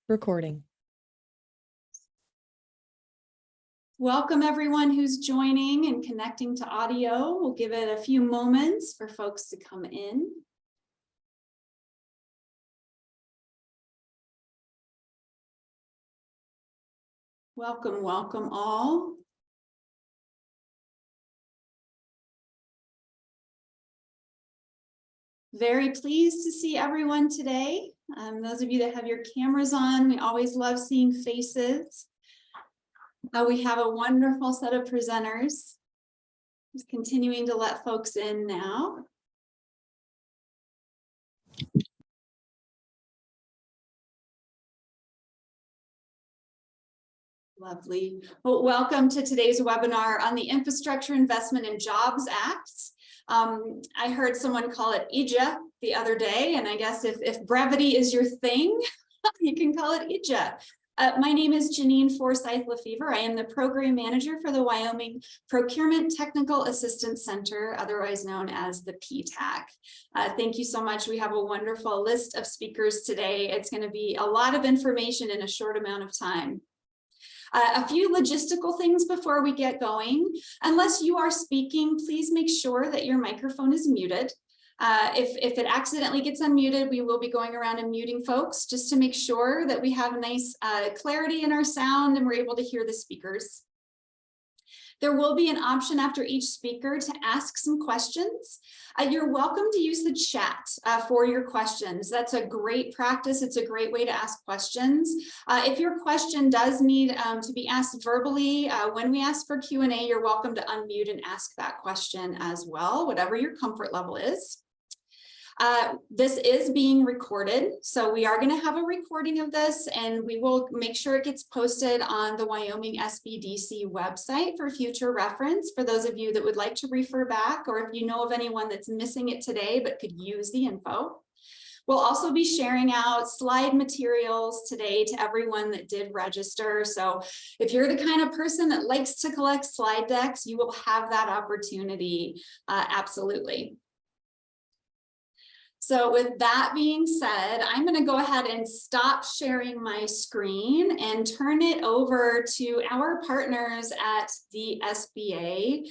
Recording. Welcome everyone who's joining and connecting to audio. We'll give it a few moments for folks to come in. Welcome, welcome all. Very pleased to see everyone today. Those of you that have your cameras on, we always love seeing faces. We have a wonderful set of presenters. Just continuing to let folks in now. Lovely. Well, welcome to today's webinar on the Infrastructure Investment and Jobs Act. I heard someone call it IJA the other day, and I guess if brevity is your thing, you can call it IJA. My name is Janean Forsyth Lefevre. I am the program manager for the Wyoming Procurement Technical Assistance Center, otherwise known as the PTAC. Thank you so much. We have a wonderful list of speakers today. It's going to be a lot of information in a short amount of time. A few logistical things before we get going. Unless you are speaking, please make sure that your microphone is muted. If it accidentally gets unmuted, we will be going around and muting folks just to make sure that we have a nice clarity in our sound and we're able to hear the speakers. There will be an option after each speaker to ask some questions. You're welcome to use the chat for your questions. That's a great practice. It's a great way to ask questions. If your question does need to be asked verbally, when we ask for Q&A, you're welcome to unmute and ask that question as well, whatever your comfort level is. This is being recorded, so we are going to have a recording of this, and we will make sure it gets posted on the Wyoming SBDC website for future reference for those of you that would like to refer back, or if you know of anyone that's missing it today but could use the info. We'll also be sharing out slide materials today to everyone that did register. So if you're the kind of person that likes to collect slide decks, you will have that opportunity, absolutely. So with that being said, I'm going to go ahead and stop sharing my screen and turn it over to our partners at the SBA.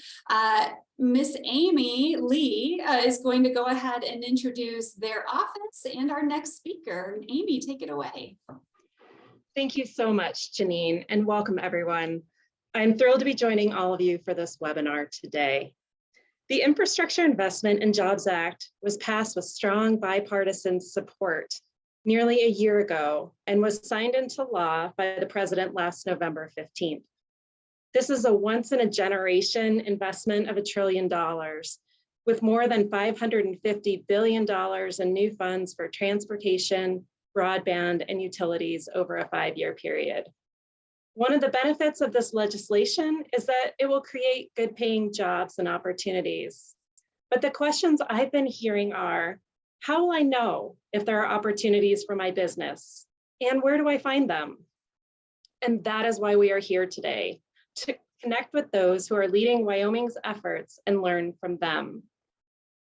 Miss Amy Lee is going to go ahead and introduce their office and our next speaker. Amy, take it away. Thank you so much, Janean, and welcome everyone. I'm thrilled to be joining all of you for this webinar today. The Infrastructure Investment and Jobs Act was passed with strong bipartisan support nearly a year ago and was signed into law by the President last November 15th. This is a once-in-a-generation investment of $1 trillion, with more than $550 billion in new funds for transportation, broadband, and utilities over a 5-year period. One of the benefits of this legislation is that it will create good paying jobs and opportunities. But the questions I've been hearing are, how will I know if there are opportunities for my business? And where do I find them? And that is why we are here today, to connect with those who are leading Wyoming's efforts and learn from them.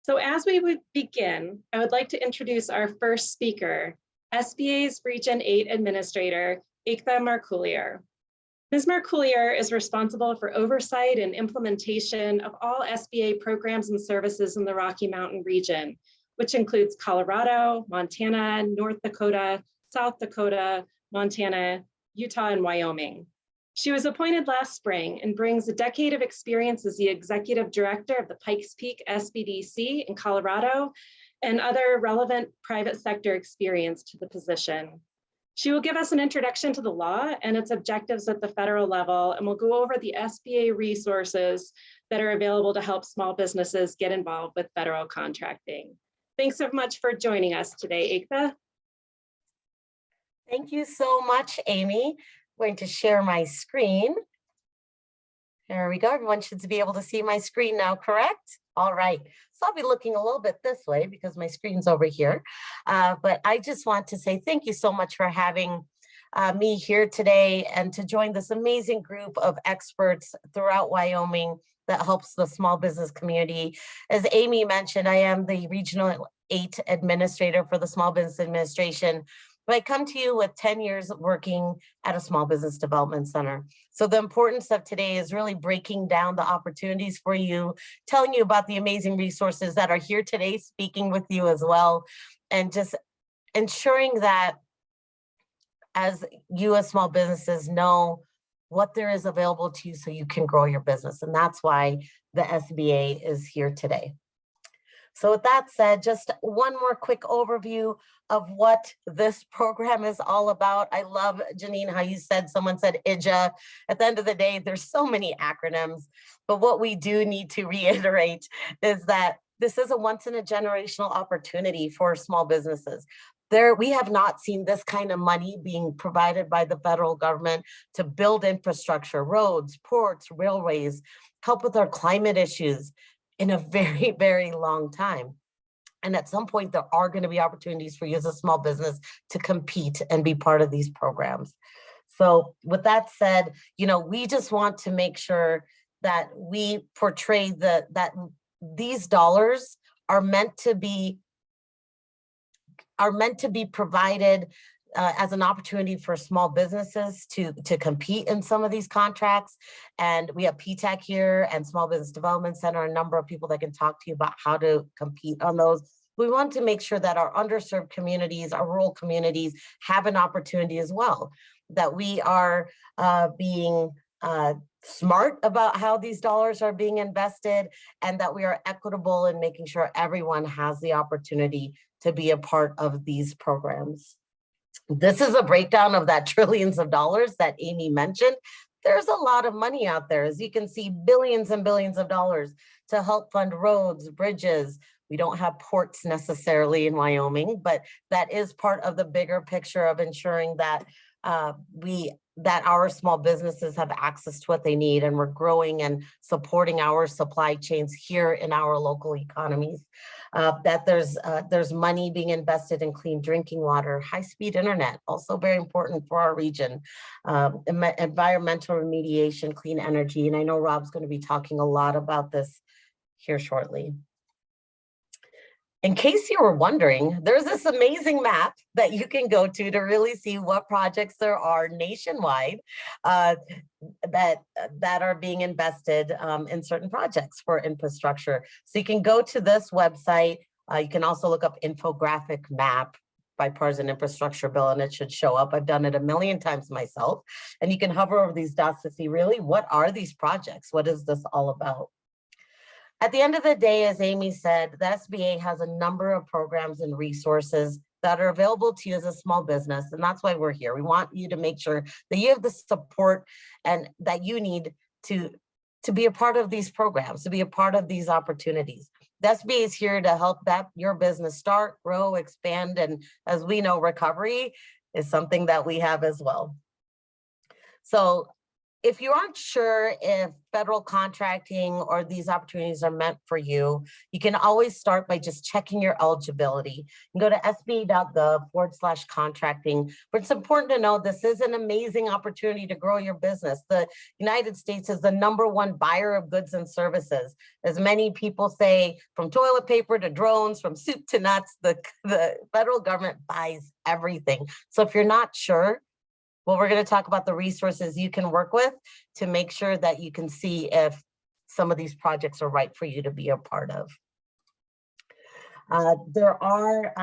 So as we would begin, I would like to introduce our first speaker, SBA's Region 8 Administrator, Aikta Marcoulier. Ms. Marcoulier is responsible for oversight and implementation of all SBA programs and services in the Rocky Mountain region, which includes Colorado, Montana, North Dakota, South Dakota, Montana, Utah, and Wyoming. She was appointed last spring and brings a decade of experience as the executive director of the Pikes Peak SBDC in Colorado and other relevant private sector experience to the position. She will give us an introduction to the law and its objectives at the federal level, and we'll go over the SBA resources that are available to help small businesses get involved with federal contracting. Thanks so much for joining us today, Aikta. Thank you so much, Amy. I'm going to share my screen. There we go. Everyone should be able to see my screen now, correct? All right. So I'll be looking a little bit this way because my screen's over here. But I just want to say thank you so much for having me here today and to join this amazing group of experts throughout Wyoming that helps the small business community. As Amy mentioned, I am the Regional 8 Administrator for the Small Business Administration. but I come to you with 10 years of working at a small business development center. So the importance of today is really breaking down the opportunities for you, telling you about the amazing resources that are here today, speaking with you as well, and just ensuring that as you as small businesses know what there is available to you so you can grow your business. And that's why the SBA is here today. So with that said, just one more quick overview of what this program is all about. I love, Janine, how you said, someone said IJA. At the end of the day, there's so many acronyms, but what we do need to reiterate is that this is a once in a generational opportunity for small businesses. We have not seen this kind of money being provided by the federal government to build infrastructure, roads, ports, railways, help with our climate issues in a very, very long time. And at some point, there are going to be opportunities for you as a small business to compete and be part of these programs. So with that said, we just want to make sure that we portray that these dollars are meant to be provided as an opportunity for small businesses to compete in some of these contracts. And we have PTAC here and Small Business Development Center, a number of people that can talk to you about how to compete on those. We want to make sure that our underserved communities, our rural communities have an opportunity as well, that we are being smart about how these dollars are being invested, and that we are equitable in making sure everyone has the opportunity to be a part of these programs. This is a breakdown of that trillions of dollars that Amy mentioned. There's a lot of money out there. As you can see, billions and billions of dollars to help fund roads, bridges. We don't have ports necessarily in Wyoming, but that is part of the bigger picture of ensuring that our small businesses have access to what they need, and we're growing and supporting our supply chains here in our local economies. That there's money being invested in clean drinking water, high-speed internet, also very important for our region, environmental remediation, clean energy, and I know Rob's going to be talking a lot about this here shortly. In case you were wondering, there's this amazing map that you can go to really see what projects there are nationwide that are being invested in certain projects for infrastructure. So you can go to this website. You can also look up infographic map, Bipartisan Infrastructure Bill, and it should show up. I've done it a million times myself. And you can hover over these dots to see really what are these projects? What is this all about? At the end of the day, as Amy said, the SBA has a number of programs and resources that are available to you as a small business, and that's why we're here. We want you to make sure that you have the support and that you need to be a part of these programs, to be a part of these opportunities. The SBA is here to help your business start, grow, expand, and as we know, recovery is something that we have as well. So if you aren't sure if federal contracting or these opportunities are meant for you, you can always start by just checking your eligibility. You can go to sba.gov/contracting. But it's important to know this is an amazing opportunity to grow your business. The United States is the #1 buyer of goods and services. As many people say, from toilet paper to drones, from soup to nuts, the federal government buys everything. So if you're not sure, well, we're going to talk about the resources you can work with to make sure that you can see if some of these projects are right for you to be a part of. The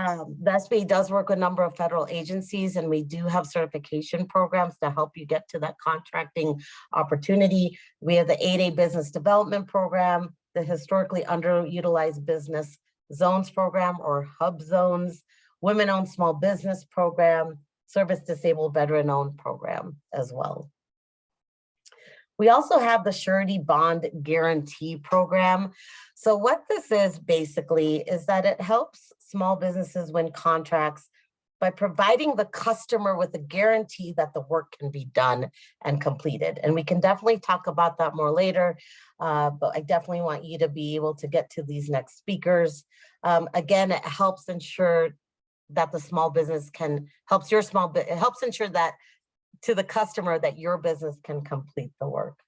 SBA does work with a number of federal agencies, and we do have certification programs to help you get to that contracting opportunity. We have the 8A Business Development Program, the Historically Underutilized Business Zones Program, or HUB Zones, Women-Owned Small Business Program, Service Disabled Veteran-Owned Program as well. We also have the Surety Bond Guarantee Program. So what this is basically is that it helps small businesses win contracts by providing the customer with a guarantee that the work can be done and completed. And we can definitely talk about that more later, but I definitely want you to be able to get to these next speakers. Again, it helps ensure that the small business helps ensure that to the customer that your business can complete the work.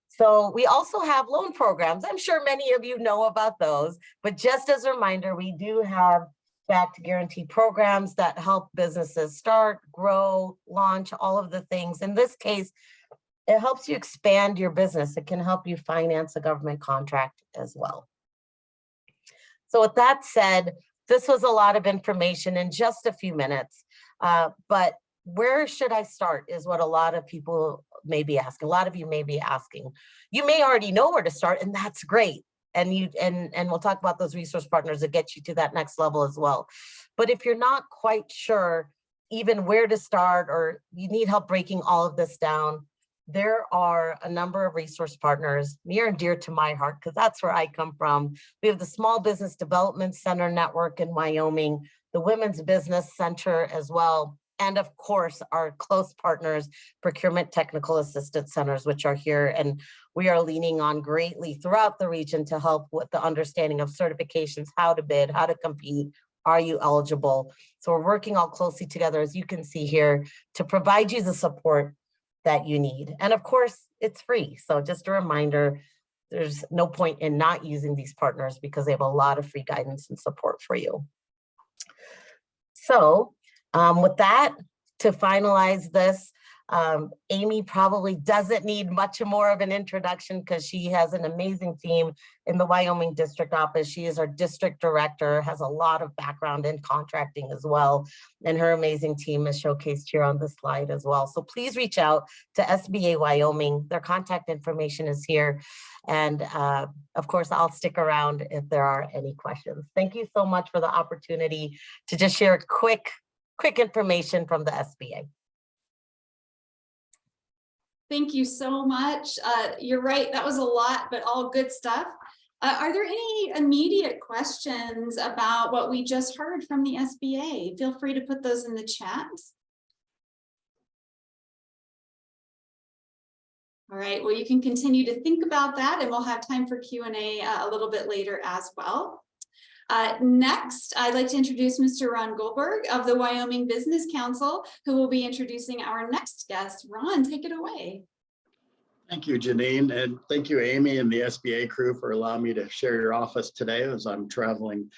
So we also have loan programs. I'm sure many of you know about those, but just as a reminder, we do have backed guarantee programs that help businesses start, grow, launch, all of the things. In this case, it helps you expand your business. It can help you finance a government contract as well. So with that said, this was a lot of information in just a few minutes, but where should I start is what a lot of people may be asking. A lot of you may be asking. You may already know where to start, and that's great. And we'll talk about those resource partners that get you to that next level as well. But if you're not quite sure even where to start, or you need help breaking all of this down, there are a number of resource partners near and dear to my heart, because that's where I come from. We have the Small Business Development Center Network in Wyoming, the Women's Business Center as well, and of course, our close partners, Procurement Technical Assistance Centers, which are here, and we are leaning on greatly throughout the region to help with the understanding of certifications, how to bid, how to compete, are you eligible? So we're working all closely together, as you can see here, to provide you the support that you need. And of course, it's free. So just a reminder, there's no point in not using these partners because they have a lot of free guidance and support for you. So with that, to finalize this, Amy probably doesn't need much more of an introduction because she has an amazing team in the Wyoming district office. She is our district director, has a lot of background in contracting as well. And her amazing team is showcased here on this slide as well. So please reach out to SBA Wyoming. Their contact information is here. And of course, I'll stick around if there are any questions. Thank you so much for the opportunity to just share quick information from the SBA. Thank you so much. You're right, that was a lot, but all good stuff. Are there any immediate questions about what we just heard from the SBA? Feel free to put those in the chat. All right, well, you can continue to think about that, and we'll have time for Q&A a little bit later as well. Next, I'd like to introduce Mr. Ron Goldberg of the Wyoming Business Council, who will be introducing our next guest. Ron, take it away. Thank you, Janine, and thank you, Amy, and the SBA crew for allowing me to share your office today as I'm traveling.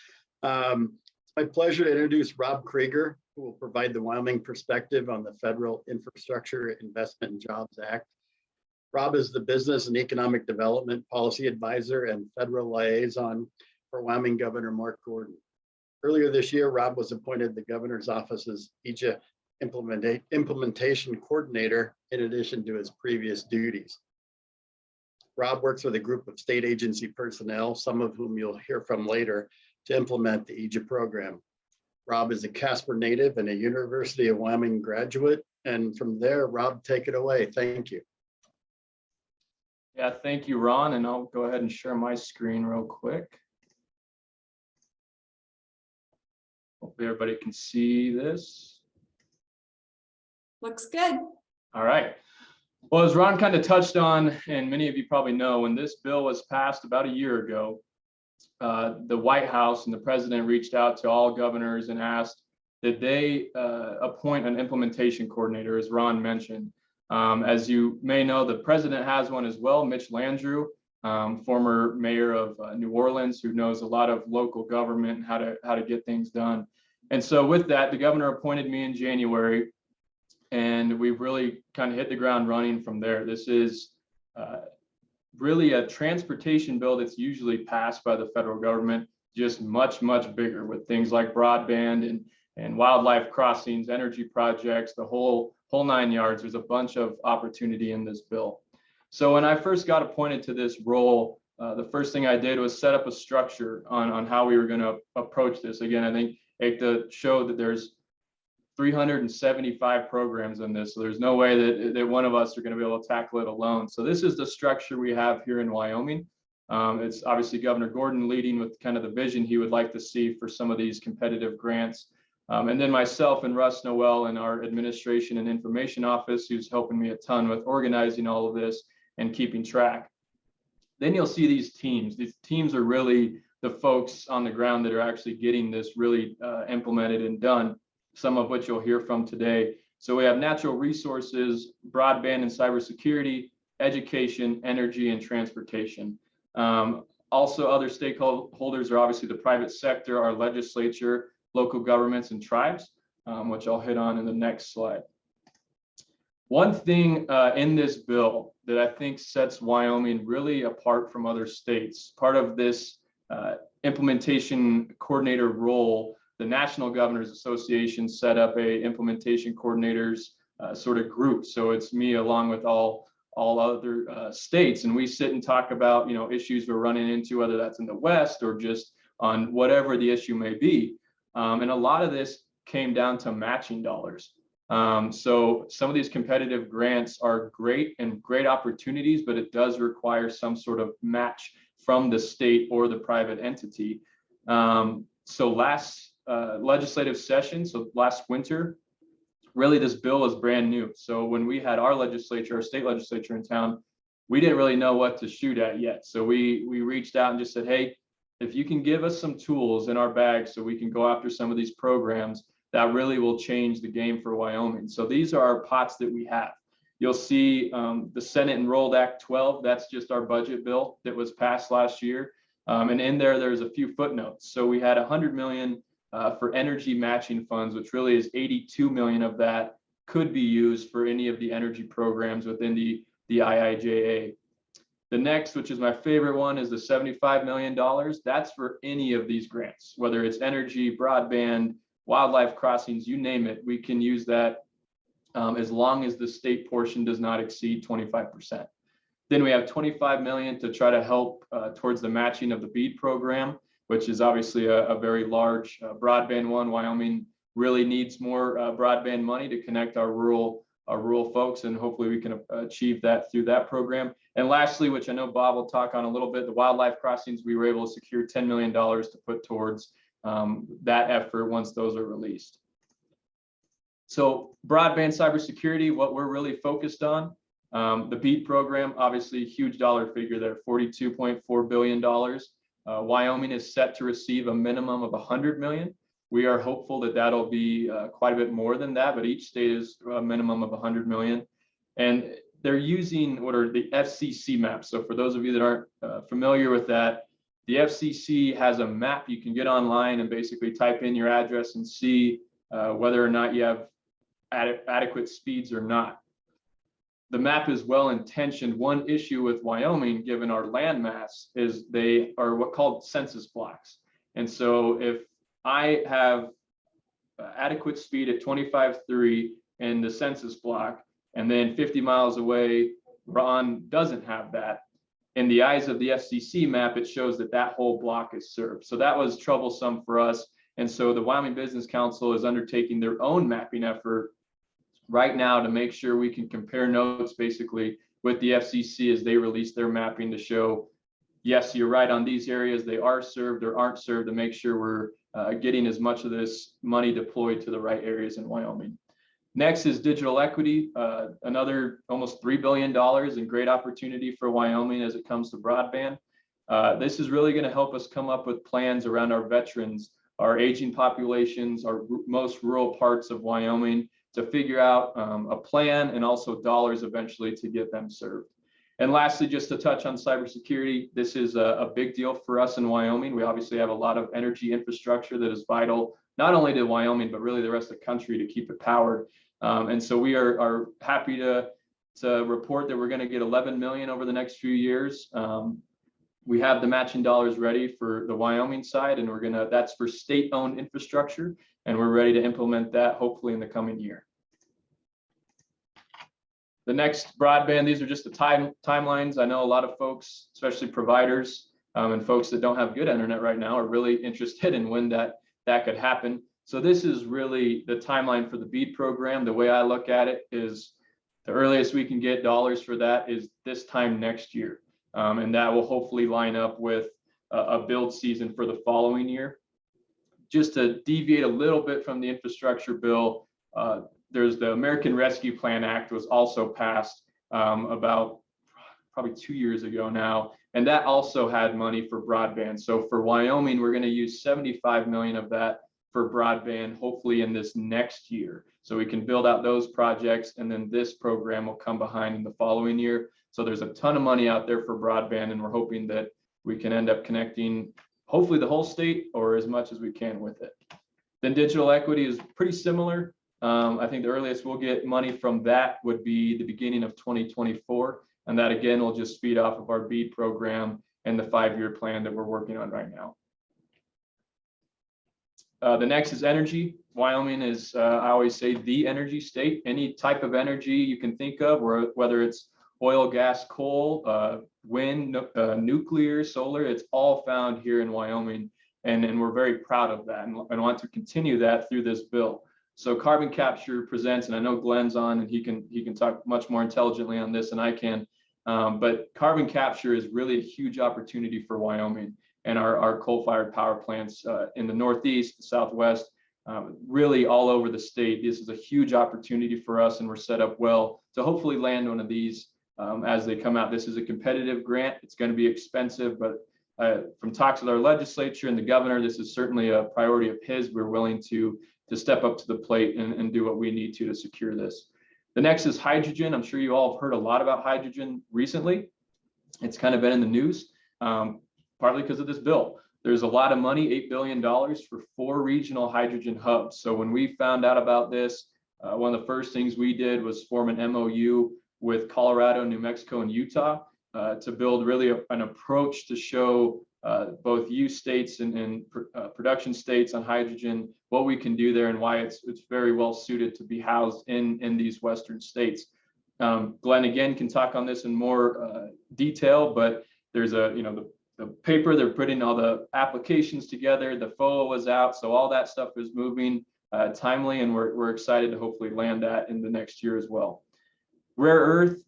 It's my pleasure to introduce Rob Creager, who will provide the Wyoming perspective on the Federal Infrastructure Investment and Jobs Act. Rob is the Business and Economic Development Policy Advisor and Federal Liaison for Wyoming Governor Mark Gordon. Earlier this year, Rob was appointed the Governor's Office's EJA Implementation Coordinator in addition to his previous duties. Rob works with a group of state agency personnel, some of whom you'll hear from later, to implement the EJA program. Rob is a Casper native and a University of Wyoming graduate. And from there, Rob, take it away. Thank you. Yeah, thank you, Ron. And I'll go ahead and share my screen real quick. Hopefully everybody can see this. Looks good. All right. Well, as Ron kind of touched on, and many of you probably know, when this bill was passed about a year ago, the White House and the president reached out to all governors and asked that they appoint an implementation coordinator, as Ron mentioned. As you may know, the president has one as well, Mitch Landrieu, former mayor of New Orleans, who knows a lot of local government and how to get things done. And so with that, the governor appointed me in January, and we've really kind of hit the ground running from there. This is really a transportation bill that's usually passed by the federal government, just much, much bigger with things like broadband and wildlife crossings, energy projects, the whole 9 yards. There's a bunch of opportunity in this bill. So when I first got appointed to this role, the first thing I did was set up a structure on how we were going to approach this. Again, I think Aikta showed that there's 375 programs in this, so there's no way that one of us are going to be able to tackle it alone. So this is the structure we have here in Wyoming. It's obviously Governor Gordon leading with kind of the vision he would like to see for some of these competitive grants. And then myself and Russ Noel in our administration and information office, who's helping me a ton with organizing all of this and keeping track. Then you'll see these teams. These teams are really the folks on the ground that are actually getting this really implemented and done, some of which you'll hear from today. So we have natural resources, broadband and cybersecurity, education, energy, and transportation. Also, other stakeholders are obviously the private sector, our legislature, local governments and tribes, which I'll hit on in the next slide. One thing in this bill that I think sets Wyoming really apart from other states, part of this implementation coordinator role, the National Governors Association set up a implementation coordinators sort of group. So it's me along with all other states, and we sit and talk about, you know, issues we're running into, whether that's in the West or just on whatever the issue may be. And a lot of this came down to matching dollars. So some of these competitive grants are great and great opportunities, but it does require some sort of match from the state or the private entity. So last legislative session, so last winter, really this bill is brand new. So when we had our legislature, our state legislature in town, we didn't really know what to shoot at yet. So we reached out and just said, hey, if you can give us some tools in our bag so we can go after some of these programs, that really will change the game for Wyoming. So these are our pots that we have. You'll see the Senate Enrolled Act 12, that's just our budget bill that was passed last year. And in there's a few footnotes. So we had 100 million for energy matching funds, which really is 82 million of that could be used for any of the energy programs within the IIJA. The next, which is my favorite one, is the $75 million. That's for any of these grants, whether it's energy, broadband, wildlife crossings, you name it, we can use that as long as the state portion does not exceed 25%. Then we have 25 million to try to help towards the matching of the BEAD program, which is obviously a very large broadband one. Wyoming really needs more broadband money to connect our rural folks, and hopefully we can achieve that through that program. And lastly, which I know Bob will talk on a little bit, the wildlife crossings, we were able to secure $10 million to put towards that effort once those are released. So broadband cybersecurity, what we're really focused on, the BEAD program, obviously huge dollar figure there, $42.4 billion. Wyoming is set to receive a minimum of 100 million. We are hopeful that that'll be quite a bit more than that, but each state is a minimum of 100 million. And they're using what are the FCC maps. So for those of you that aren't familiar with that, the FCC has a map you can get online and basically type in your address and see whether or not you have adequate speeds or not. The map is well intentioned. One issue with Wyoming, given our land mass, is they are what called census blocks. And so if I have adequate speed at 25.3 in the census block, and then 50 miles away, Ron doesn't have that, in the eyes of the FCC map, it shows that that whole block is served. So that was troublesome for us. And so the Wyoming Business Council is undertaking their own mapping effort right now to make sure we can compare notes basically with the FCC as they release their mapping to show, yes, you're right on these areas, they are served or aren't served, to make sure we're getting as much of this money deployed to the right areas in Wyoming. Next is digital equity, another almost $3 billion and great opportunity for Wyoming as it comes to broadband. This is really going to help us come up with plans around our veterans, our aging populations, our most rural parts of Wyoming, to figure out a plan and also dollars eventually to get them served. And lastly, just to touch on cybersecurity, this is a big deal for us in Wyoming. We obviously have a lot of energy infrastructure that is vital, not only to Wyoming, but really the rest of the country to keep it powered. And so we are happy to report that we're going to get 11 million over the next few years. We have the matching dollars ready for the Wyoming side, and that's for state-owned infrastructure, and we're ready to implement that hopefully in the coming year. The next broadband, these are just the timelines. I know a lot of folks, especially providers and folks that don't have good internet right now, are really interested in when that could happen. So this is really the timeline for the BEAD program. The way I look at it is the earliest we can get dollars for that is this time next year. And that will hopefully line up with a build season for the following year. Just to deviate a little bit from the infrastructure bill, there's the American Rescue Plan Act was also passed about probably 2 years ago now. And that also had money for broadband. So for Wyoming, we're going to use 75 million of that for broadband, hopefully in this next year. So we can build out those projects, and then this program will come behind in the following year. So there's a ton of money out there for broadband, and we're hoping that we can end up connecting hopefully the whole state or as much as we can with it. Then digital equity is pretty similar. I think the earliest we'll get money from that would be the beginning of 2024. And that again will just feed off of our BEAD program and the 5-year plan that we're working on right now. The next is energy. Wyoming is, I always say, the energy state. Any type of energy you can think of, whether it's oil, gas, coal, wind, nuclear, solar, it's all found here in Wyoming. And we're very proud of that and want to continue that through this bill. So carbon capture presents, and I know Glenn's on and he can talk much more intelligently on this than I can, but carbon capture is really a huge opportunity for Wyoming and our coal-fired power plants in the Northeast, the Southwest, really all over the state. This is a huge opportunity for us, and we're set up well to hopefully land one of these as they come out. This is a competitive grant. It's going to be expensive, but from talks with our legislature and the governor, this is certainly a priority of his. We're willing to step up to the plate and do what we need to secure this. The next is hydrogen. I'm sure you all have heard a lot about hydrogen recently. It's kind of been in the news, partly because of this bill. There's a lot of money, $8 billion for 4 regional hydrogen hubs. So when we found out about this, one of the first things we did was form an MOU with Colorado, New Mexico, and Utah to build really an approach to show both use states and production states on hydrogen, what we can do there and why it's very well suited to be housed in these Western states. Glenn again can talk on this in more detail, but there's the paper, they're putting all the applications together, the FOA was out, so all that stuff is moving timely, and we're excited to hopefully land that in the next year as well. Rare earth,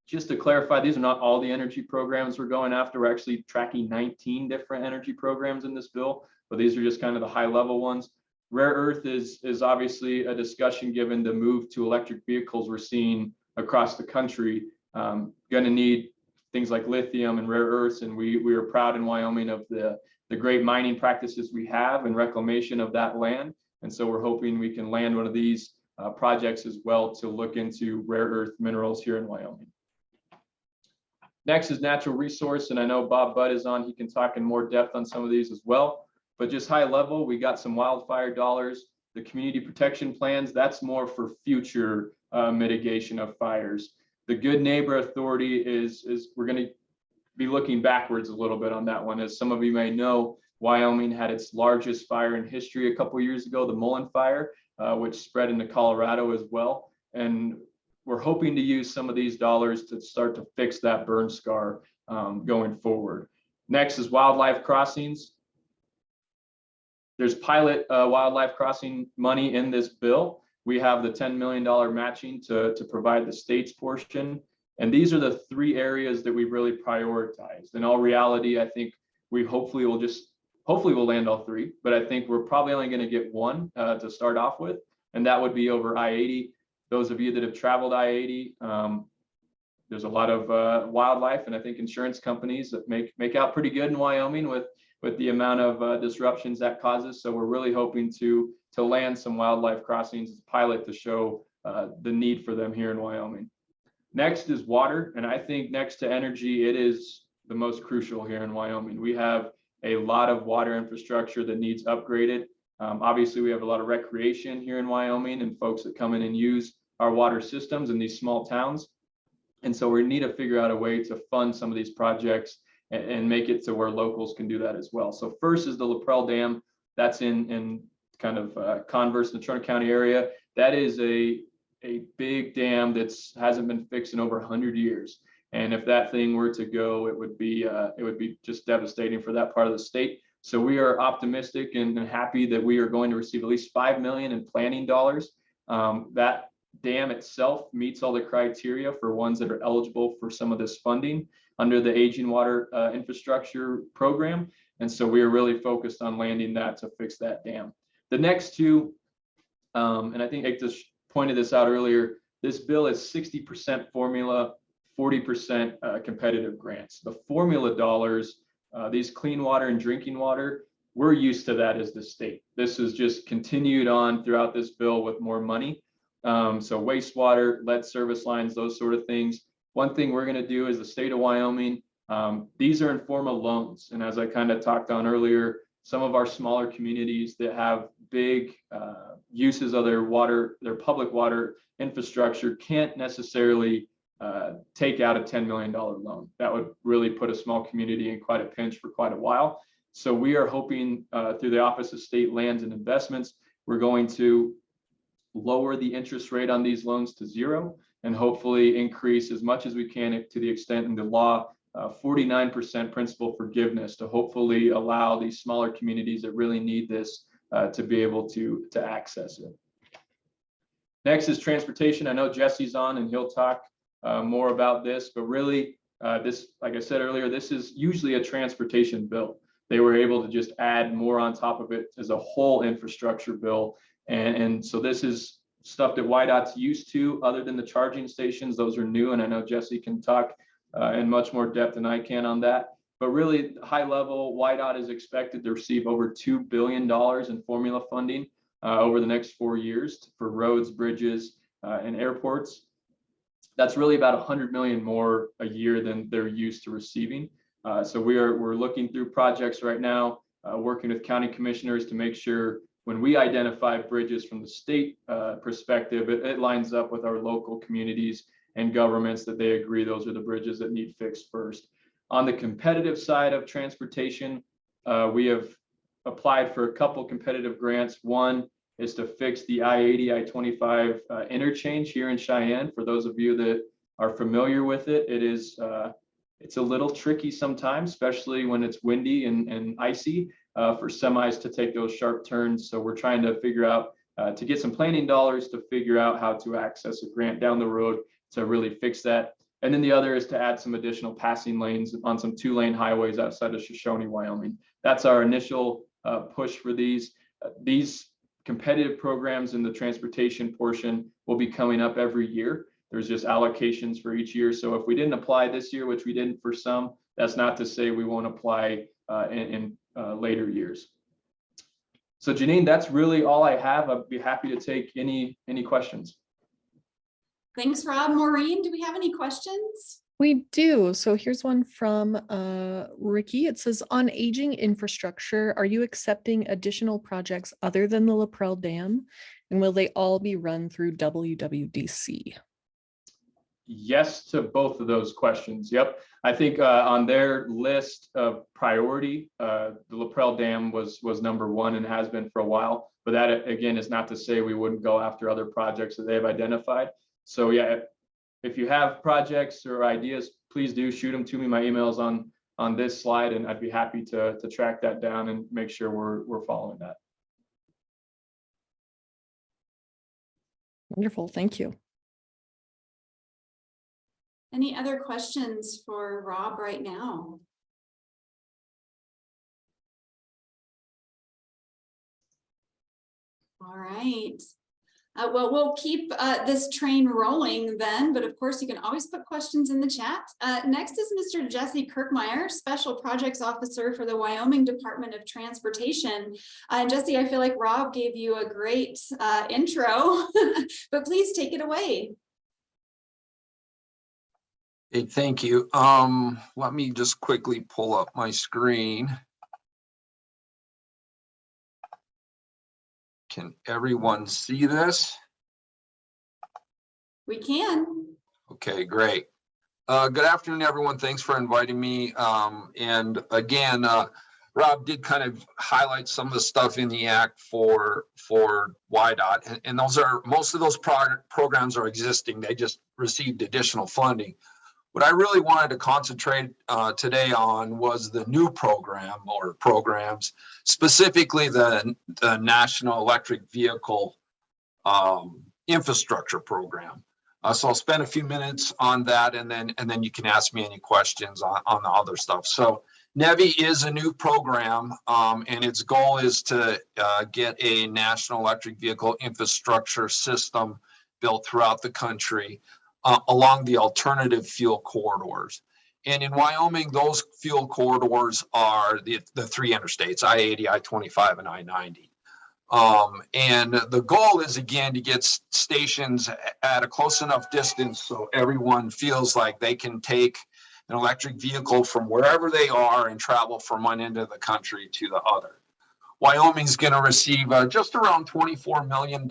just to clarify, these are not all the energy programs we're going after. We're actually tracking 19 different energy programs in this bill, but these are just kind of the high level ones. Rare earth is obviously a discussion given the move to electric vehicles we're seeing across the country. Going to need things like lithium and rare earths, and we are proud in Wyoming of the great mining practices we have and reclamation of that land. And so we're hoping we can land one of these projects as well to look into rare earth minerals here in Wyoming. Next is natural resource, and I know Bob Budd is on. He can talk in more depth on some of these as well, but just high level, we got some wildfire dollars. The community protection plans, that's more for future mitigation of fires. The Good Neighbor Authority is we're going to be looking backwards a little bit on that one. As some of you may know, Wyoming had its largest fire in history a couple of years ago, the Mullen Fire, which spread into Colorado as well. And we're hoping to use some of these dollars to start to fix that burn scar going forward. Next is wildlife crossings. There's pilot wildlife crossing money in this bill. We have the $10 million matching to provide the state's portion. And these are the 3 areas that we've really prioritized. In all reality, I think we hopefully we'll land all 3, but I think we're probably only going to get 1 to start off with, and that would be over I-80. Those of you that have traveled I-80, there's a lot of wildlife, and I think insurance companies that make out pretty good in Wyoming with the amount of disruptions that causes. So we're really hoping to land some wildlife crossings as a pilot to show the need for them here in Wyoming. Next is water, and I think next to energy, it is the most crucial here in Wyoming. We have a lot of water infrastructure that needs upgraded. Obviously, we have a lot of recreation here in Wyoming and folks that come in and use our water systems in these small towns. And so we need to figure out a way to fund some of these projects and make it to where locals can do that as well. So first is the Lefevre Dam. That's in kind of Converse, the Natrona County area. That is a big dam that hasn't been fixed in over 100 years. And if that thing were to go, it would be just devastating for that part of the state. So we are optimistic and happy that we are going to receive at least $5 million in planning dollars. That dam itself meets all the criteria for ones that are eligible for some of this funding under the Aging Water Infrastructure Program. And so we are really focused on landing that to fix that dam. The next 2, and I think Aikta pointed this out earlier, this bill is 60% formula, 40% competitive grants. The formula dollars, these clean water and drinking water, we're used to that as the state. This is just continued on throughout this bill with more money. So wastewater, lead service lines, those sort of things. One thing we're going to do is the state of Wyoming, these are in form of loans. And as I kind of talked on earlier, some of our smaller communities that have big uses of their public water infrastructure can't necessarily take out a $10 million loan. That would really put a small community in quite a pinch for quite a while. So we are hoping through the Office of State Lands and Investments, we're going to lower the interest rate on these loans to 0 and hopefully increase as much as we can to the extent in the law 49% principal forgiveness to hopefully allow these smaller communities that really need this to be able to access it. Next is transportation. I know Jesse's on and he'll talk more about this, but really this, like I said earlier, this is usually a transportation bill. They were able to just add more on top of it as a whole infrastructure bill. And so this is stuff that YDOT's used to, other than the charging stations. Those are new, and I know Jesse can talk in much more depth than I can on that. But really, high level, YDOT is expected to receive over $2 billion in formula funding over the next 4 years for roads, bridges, and airports. That's really about 100 million more a year than they're used to receiving. So we're looking through projects right now, working with county commissioners to make sure when we identify bridges from the state perspective, it lines up with our local communities and governments that they agree those are the bridges that need fixed first. On the competitive side of transportation, we have applied for a couple competitive grants. One is to fix the I-80, I-25 interchange here in Cheyenne. For those of you that are familiar with it, it's a little tricky sometimes, especially when it's windy and icy for semis to take those sharp turns. So we're trying to figure out to get some planning dollars to figure out how to access a grant down the road to really fix that. And then the other is to add some additional passing lanes on some 2-lane highways outside of Shoshone, Wyoming. That's our initial push for these. These competitive programs in the transportation portion will be coming up every year. There's just allocations for each year. So if we didn't apply this year, which we didn't for some, that's not to say we won't apply in later years. So Janine, that's really all I have. I'd be happy to take any questions. Thanks, Rob. Maureen, do we have any questions? We do. So here's one from Ricky. It says, on aging infrastructure, are you accepting additional projects other than the Lefevre Dam? And will they all be run through WWDC? Yes to both of those questions. Yep. I think on their list of priority, the Lefevre Dam was number 1 and has been for a while. But that, again, is not to say we wouldn't go after other projects that they've identified. So yeah, if you have projects or ideas, please do shoot them to me. My email's on this slide, and I'd be happy to track that down and make sure we're following that. Wonderful. Thank you. Any other questions for Rob right now? All right. Well, we'll keep this train rolling then, but of course you can always put questions in the chat. Next is Mr. Jesse Kirchmeier, Special Projects Officer for the Wyoming Department of Transportation. Jesse, I feel like Rob gave you a great intro, but please take it away. Hey, thank you. Let me just quickly pull up my screen. Can everyone see this? We can. Okay, great. Good afternoon, everyone. Thanks for inviting me. And again, Rob did kind of highlight some of the stuff in the act for YDOT, and those are, most of those programs are existing. They just received additional funding. What I really wanted to concentrate today on was the new program or programs, specifically the National Electric Vehicle Infrastructure Program. So I'll spend a few minutes on that, and then you can ask me any questions on the other stuff. So NEVI is a new program, and its goal is to get a National Electric Vehicle Infrastructure system built throughout the country along the alternative fuel corridors. And in Wyoming, those fuel corridors are the 3 interstates, I-80, I-25, and I-90. And the goal is, again, to get stations at a close enough distance so everyone feels like they can take an electric vehicle from wherever they are and travel from one end of the country to the other. Wyoming's going to receive just around $24 million.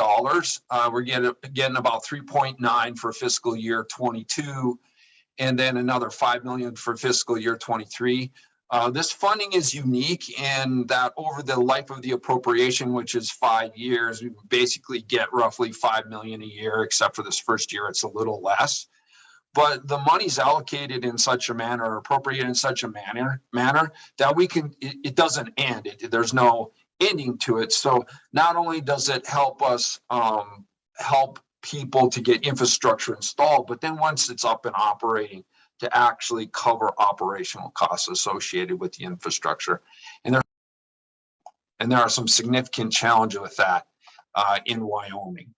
We're getting about 3.9 for fiscal year 22, and then another 5 million for fiscal year 23. This funding is unique in that over the life of the appropriation, which is 5 years, we basically get roughly 5 million a year, except for this first year, it's a little less. But the money's allocated in such a manner, or appropriated in such a manner that we can, it doesn't end. There's no ending to it. So not only does it help us help people to get infrastructure installed, but then once it's up and operating, to actually cover operational costs associated with the infrastructure. And there are some significant challenges with that in Wyoming.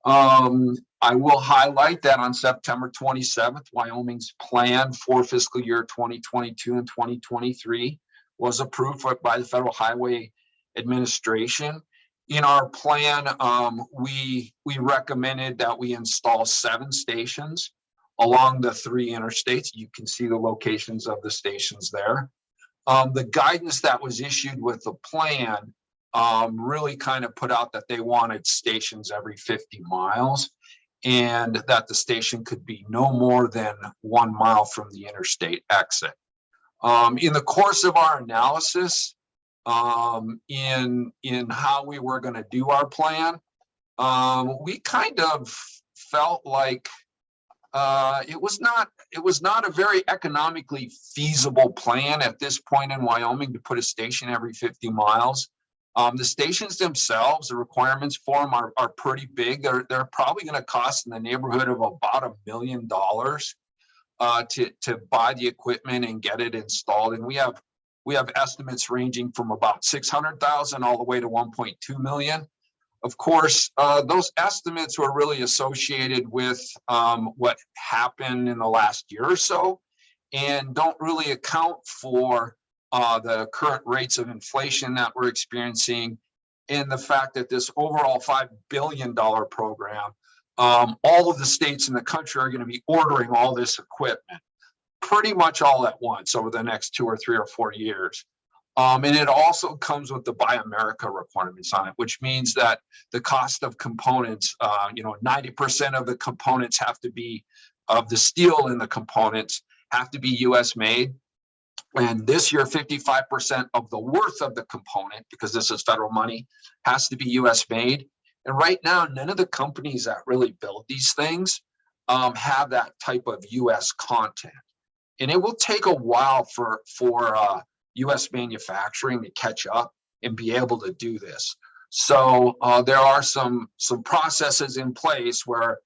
I will highlight that on September 27th, Wyoming's plan for fiscal year 2022 and 2023 was approved by the Federal Highway Administration. In our plan, we recommended that we install 7 stations along the 3 interstates. You can see the locations of the stations there. The guidance that was issued with the plan really kind of put out that they wanted stations every 50 miles and that the station could be no more than 1 mile from the interstate exit. In the course of our analysis, in how we were going to do our plan, we kind of felt like it was not a very economically feasible plan at this point in Wyoming to put a station every 50 miles. The stations themselves, the requirements for them are pretty big. They're probably going to cost in the neighborhood of about $1 million to buy the equipment and get it installed. And we have estimates ranging from about 600,000 all the way to 1.2 million. Of course, those estimates were really associated with what happened in the last year or so and don't really account for the current rates of inflation that we're experiencing and the fact that this overall $5 billion program, all of the states in the country are going to be ordering all this equipment pretty much all at once over the next 2 or 3 or 4 years. And it also comes with the Buy America requirements on it, which means that the cost of components, 90% of the components have to be, of the steel in the components have to be US made. And this year, 55% of the worth of the component, because this is federal money, has to be US made. And right now, none of the companies that really build these things have that type of US content. And it will take a while for US manufacturing to catch up and be able to do this. So there are some processes in place where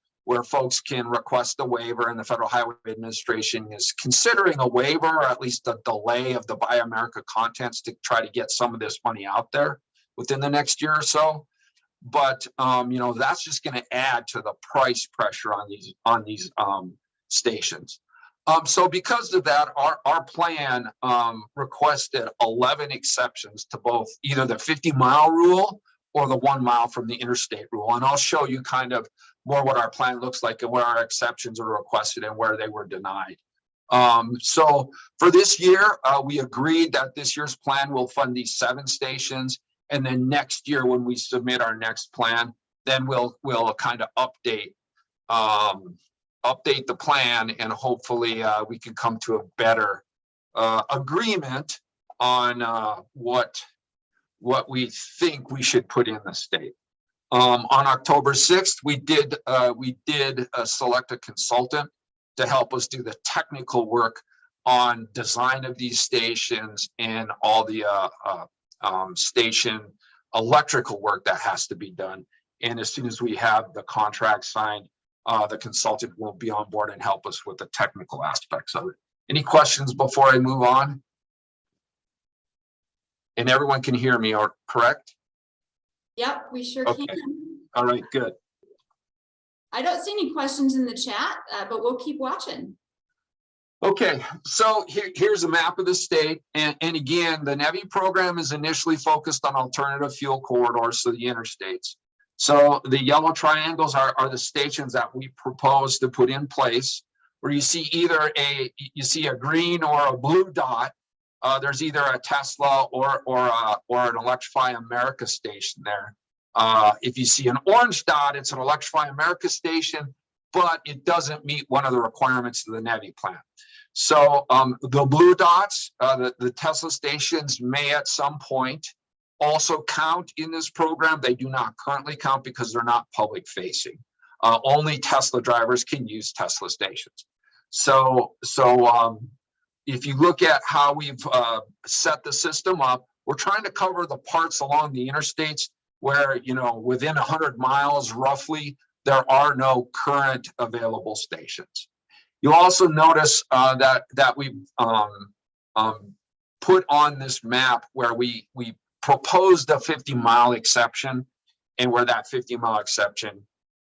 folks can request a waiver, and the Federal Highway Administration is considering a waiver, or at least a delay of the Buy America contents to try to get some of this money out there within the next year or so. But that's just going to add to the price pressure on these stations. So because of that, our plan requested 11 exceptions to both either the 50-mile rule or the 1 mile from the interstate rule. And I'll show you kind of more what our plan looks like and where our exceptions are requested and where they were denied. So for this year, we agreed that this year's plan will fund these 7 stations. And then next year, when we submit our next plan, then we'll kind of update the plan, and hopefully we can come to a better agreement on what we think we should put in the state. On October 6th, we did select a consultant to help us do the technical work on design of these stations and all the station electrical work that has to be done. And as soon as we have the contract signed, the consultant will be on board and help us with the technical aspects of it. Any questions before I move on? And everyone can hear me, or correct? Yep, we sure Okay. can. All right, good. I don't see any questions in the chat, but we'll keep watching. Okay, so here's a map of the state. And again, the NEVI program is initially focused on alternative fuel corridors, so the interstates. So the yellow triangles are the stations that we propose to put in place, where you see either a green or a blue dot there's either a Tesla or an Electrify America station there. If you see an orange dot, it's an Electrify America station, but it doesn't meet one of the requirements of the NEVI plan. So the blue dots, the Tesla stations may at some point also count in this program. They do not currently count because they're not public facing. Only Tesla drivers can use Tesla stations. So if you look at how we've set the system up, we're trying to cover the parts along the interstates where, you know, within 100 miles roughly, there are no current available stations. You'll also notice that we've put on this map where we proposed a 50-mile exception, and where that 50-mile exception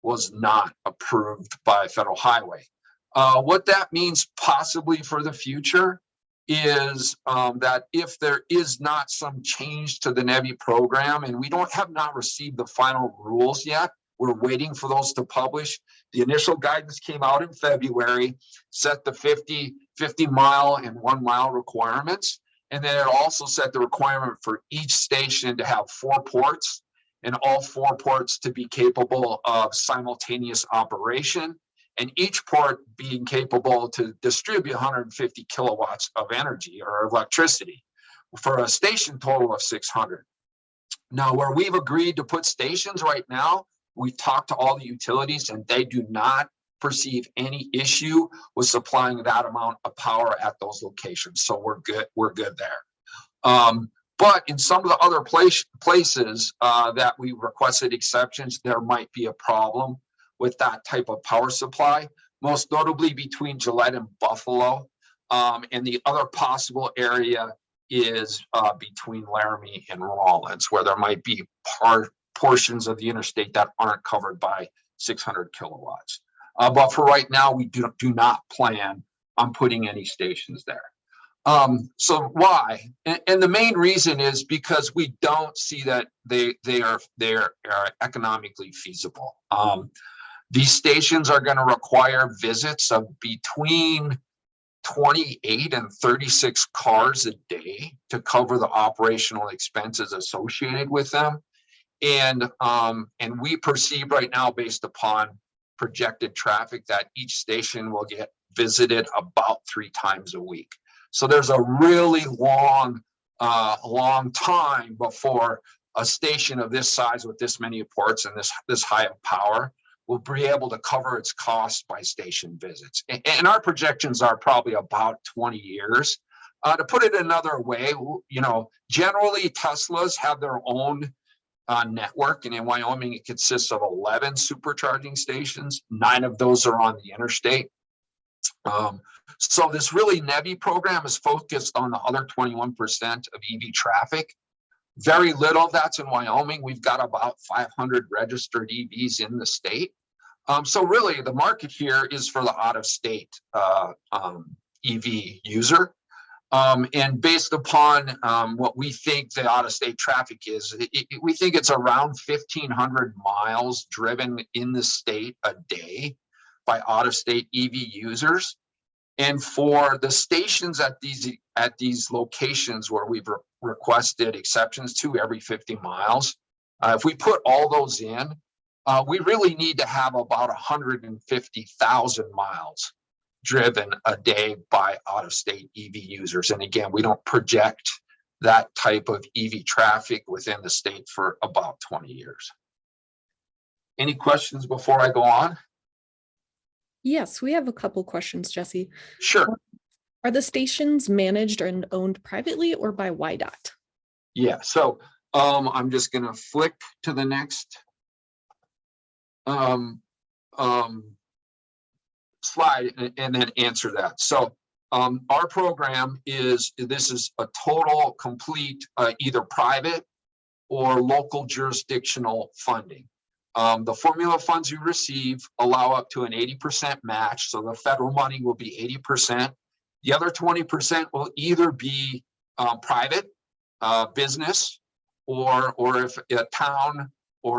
was not approved by Federal Highway. What that means possibly for the future is that if there is not some change to the NEVI program, and we have not received the final rules yet, we're waiting for those to publish. The initial guidance came out in February, set the 50-mile and 1-mile requirements. And then it also set the requirement for each station to have 4 ports, and all 4 ports to be capable of simultaneous operation, and each port being capable to distribute 150 kilowatts of energy or electricity for a station total of 600. Now, where we've agreed to put stations right now, we've talked to all the utilities and they do not perceive any issue with supplying that amount of power at those locations. So we're good there. But in some of the other places that we requested exceptions, there might be a problem with that type of power supply, most notably between Gillette and Buffalo. And the other possible area is between Laramie and Rawlins, where there might be portions of the interstate that aren't covered by 600 kilowatts. But for right now, we do not plan on putting any stations there. So why? And the main reason is because we don't see that they are economically feasible. These stations are going to require visits of between 28 and 36 cars a day to cover the operational expenses associated with them. And we perceive right now, based upon projected traffic, that each station will get visited about 3 times a week. So there's a really long time before a station of this size with this many ports and this high of power will be able to cover its costs by station visits. And our projections are probably about 20 years. To put it another way, you know, generally Teslas have their own network, and in Wyoming it consists of 11 supercharging stations. 9 of those are on the interstate. So this really NEVI program is focused on the other 21% of EV traffic. Very little of that's in Wyoming. We've got about 500 registered EVs in the state. So really the market here is for the out-of-state EV user. And based upon what we think the out-of-state traffic is, we think it's around 1,500 miles driven in the state a day by out-of-state EV users. And for the stations at these locations where we've requested exceptions to every 50 miles, if we put all those in, we really need to have about 150,000 miles driven a day by out-of-state EV users. And again, we don't project that type of EV traffic within the state for about 20 years. Any questions before I go on? Yes, we have a couple questions, Jesse. Sure. Are the stations managed and owned privately or by YDOT? Yeah, so I'm just gonna flick to the next slide and then answer that. So our program is a total complete either private or local jurisdictional funding. The formula funds you receive allow up to an 80% match. So the federal money will be 80%. The other 20% will either be private business, or if a town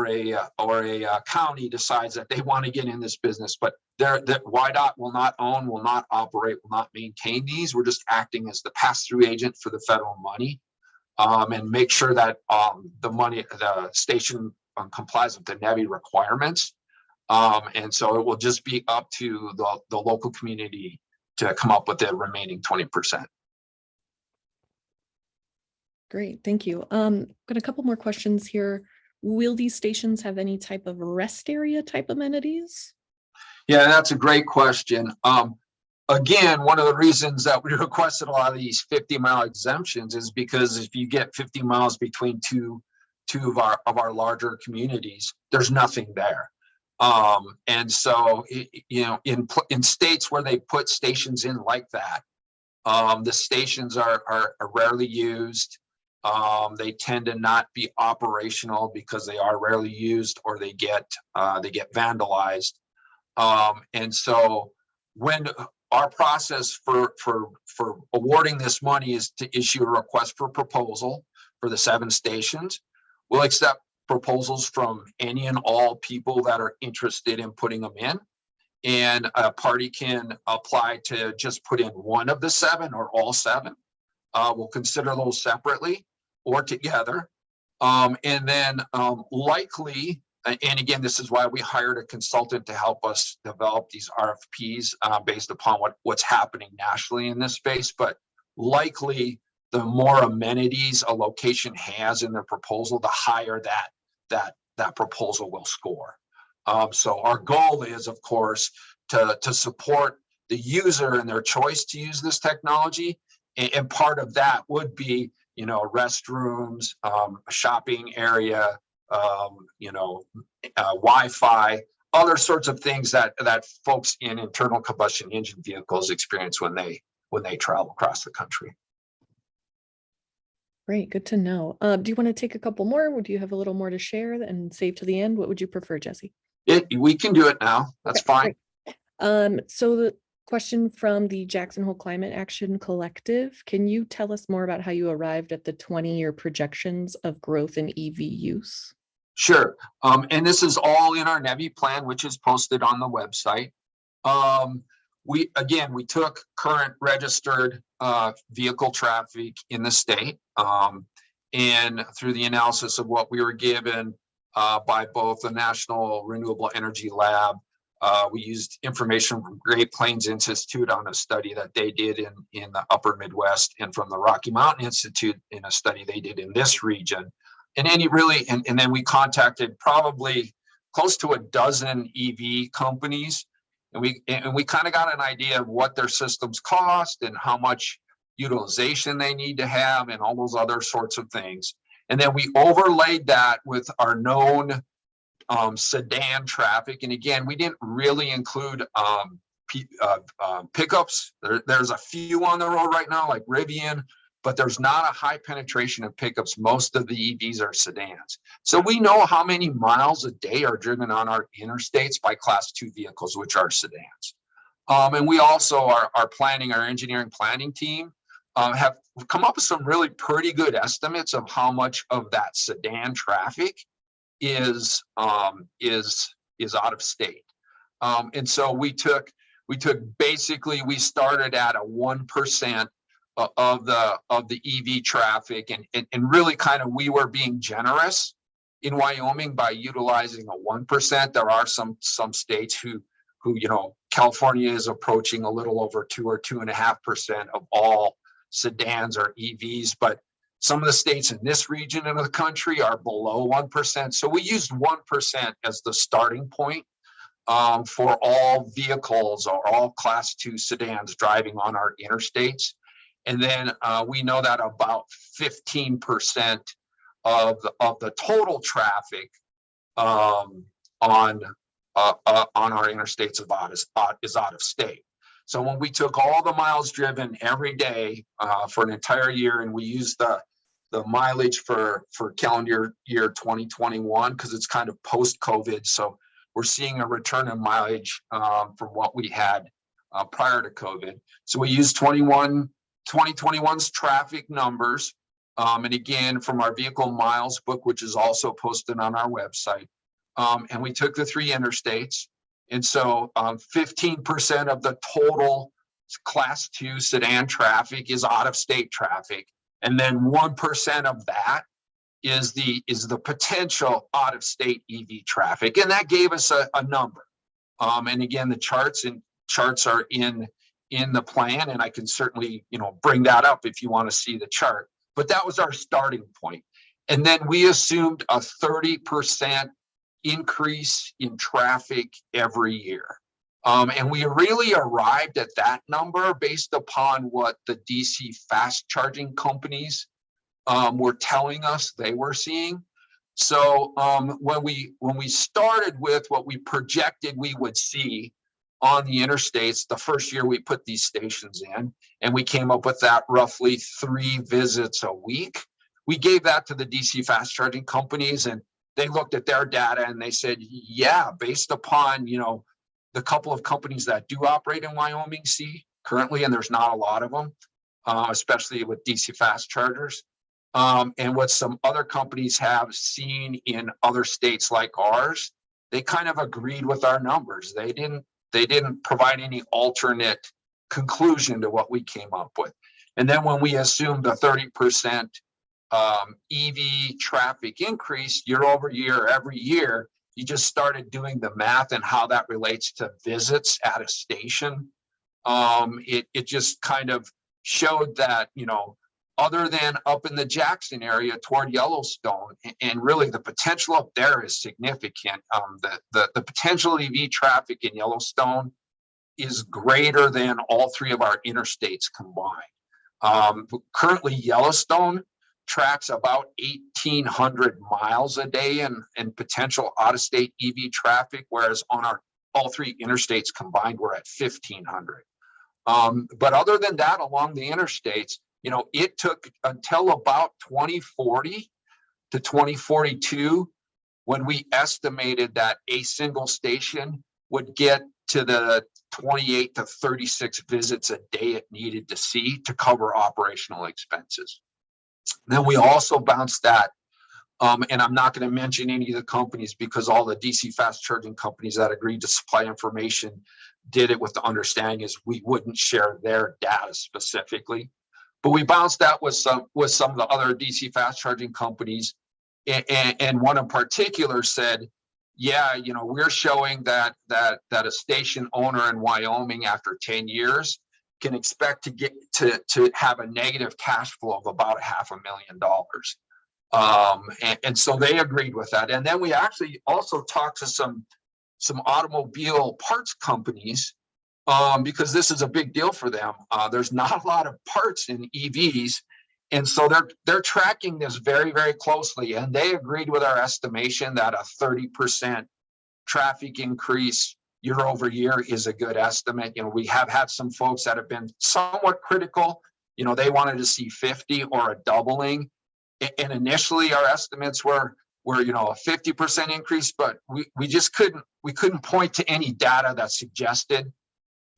a county decides that they want to get in this business, but YDOT will not own, will not operate, will not maintain these. We're just acting as the pass-through agent for the federal money, and make sure that the station complies with the NEVI requirements. And so it will just be up to the local community to come up with the remaining 20%. Great, thank you. Got a couple more questions here. Will these stations have any type of rest area type amenities? Yeah, that's a great question. Again, one of the reasons that we requested a lot of these 50-mile exemptions is because if you get 50 miles between two of our larger communities, there's nothing there. And so, you know, in states where they put stations in like that, the stations are rarely used. They tend to not be operational because they are rarely used, or they get vandalized. And so when our process for awarding this money is to issue a request for proposal for the 7 stations, we'll accept proposals from any and all people that are interested in putting them in. And a party can apply to just put in one of the 7 or all 7. We'll consider those separately or together. And then likely, and again, this is why we hired a consultant to help us develop these RFPs based upon what's happening nationally in this space. But likely, the more amenities a location has in their proposal, the higher that proposal will score. So our goal is, of course, to support the user in their choice to use this technology. And part of that would be, you know, restrooms, a shopping area, you know, Wi-Fi, other sorts of things that folks in internal combustion engine vehicles experience when they travel across the country. Great, good to know. Do you want to take a couple more? Or do you have a little more to share and save to the end? What would you prefer, Jesse? We can do it now. That's fine. Great. So the question from the Jackson Hole Climate Action Collective, can you tell us more about how you arrived at the 20-year projections of growth in EV use? Sure. And this is all in our NEVI plan, which is posted on the website. We took current registered vehicle traffic in the state, and through the analysis of what we were given by both the National Renewable Energy Lab, we used information from Great Plains Institute on a study that they did in the upper Midwest, and from the Rocky Mountain Institute in a study they did in this region. And then we contacted probably close to a dozen EV companies, and we kind of got an idea of what their systems cost and how much utilization they need to have and all those other sorts of things. And then we overlaid that with our known sedan traffic. And again, we didn't really include pickups. There's a few on the road right now, like Rivian, but there's not a high penetration of pickups. Most of the EVs are sedans. So we know how many miles a day are driven on our interstates by Class 2 vehicles, which are sedans. And we also our engineering planning team have come up with some really pretty good estimates of how much of that sedan traffic is out of state. And so we started at a 1% of the EV traffic, and really kind of we were being generous in Wyoming by utilizing a 1%. There are some states who you know, California is approaching a little over 2 or 2.5% of all sedans or EVs, but some of the states in this region of the country are below 1%. So we used 1% as the starting point for all vehicles or all Class 2 sedans driving on our interstates. And then we know that about 15% of the total traffic on our interstates is out of state. So when we took all the miles driven every day for an entire year, and we used the mileage for calendar year 2021, because it's kind of post-COVID, so we're seeing a return in mileage from what we had prior to COVID. So we used 2021's traffic numbers, And again, from our vehicle miles book, which is also posted on our website. And we took the 3 interstates. And so 15% of the total class 2 sedan traffic is out of state traffic. And then 1% of that is the potential out of state EV traffic. And that gave us a number. And again, the charts are in the plan, and I can certainly, bring that up if you want to see the chart. But that was our starting point. And then we assumed a 30% increase in traffic every year. And we really arrived at that number based upon what the DC fast charging companies were telling us they were seeing. So when we started with what we projected we would see on the interstates, the first year we put these stations in, and we came up with that roughly 3 visits a week. We gave that to the DC fast charging companies, and they looked at their data and they said, yeah, based upon, the couple of companies that do operate in Wyoming see currently, and there's not a lot of them, especially with DC fast chargers. And what some other companies have seen in other states like ours, they kind of agreed with our numbers. They didn't provide any alternate conclusion to what we came up with. And then when we assumed a 30% EV traffic increase year over year, every year, you just started doing the math and how that relates to visits at a station. It just kind of showed that, other than up in the Jackson area toward Yellowstone, and really the potential up there is significant. The potential EV traffic in Yellowstone is greater than all 3 of our interstates combined. Currently, Yellowstone tracks about 1,800 miles a day in potential out-of-state EV traffic, whereas on all 3 interstates combined, we're at 1,500. But other than that, along the interstates, it took until about 2040 to 2042 when we estimated that a single station would get to the 28 to 36 visits a day it needed to see to cover operational expenses. Then we also bounced that, and I'm not going to mention any of the companies because all the DC fast charging companies that agreed to supply information did it with the understanding is we wouldn't share their data specifically. But we bounced that with some of the other DC fast charging companies, and one in particular said, yeah, we're showing that a station owner in Wyoming after 10 years can expect to get to have a negative cash flow of about $500,000. And so they agreed with that. And then we actually also talked to some automobile parts companies, because this is a big deal for them. There's not a lot of parts in EVs. And so they're tracking this very, very closely. And they agreed with our estimation that a 30% traffic increase year over year is a good estimate. We have had some folks that have been somewhat critical. They wanted to see 50 or a doubling. And initially our estimates were a 50% increase, but we just couldn't point to any data that suggested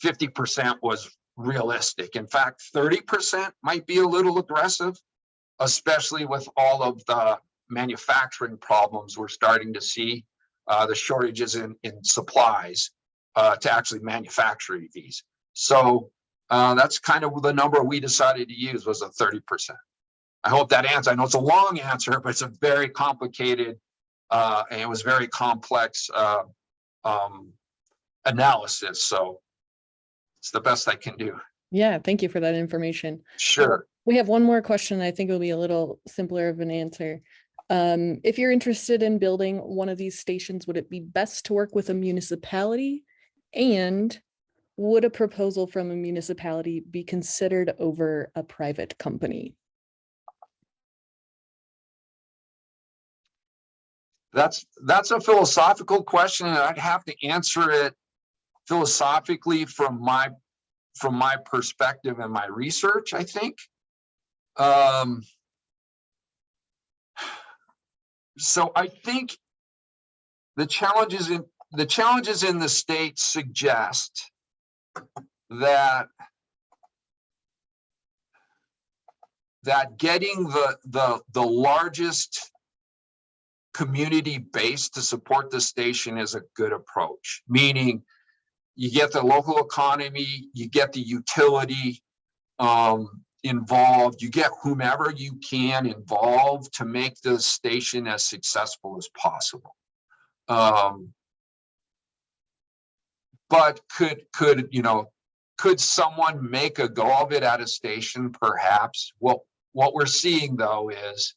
50% was realistic. In fact, 30% might be a little aggressive, especially with all of the manufacturing problems we're starting to see, the shortages in supplies to actually manufacture EVs. So that's kind of the number we decided to use, was a 30%. I hope that answers. I know it's a long answer, but it's a very complicated and it was very complex analysis. So it's the best I can do. Yeah, thank you for that information. Sure. We have one more question. I think it'll be a little simpler of an answer. If you're interested in building one of these stations, would it be best to work with a municipality? And would a proposal from a municipality be considered over a private company? That's a philosophical question, and I'd have to answer it philosophically from my perspective and my research, I think. So I think the challenges in the state suggest that that getting the largest community base to support the station is a good approach, meaning you get the local economy, you get the utility involved, you get whomever you can involved to make the station as successful as possible. But could someone make a go of it at a station? Perhaps. Well, what we're seeing though is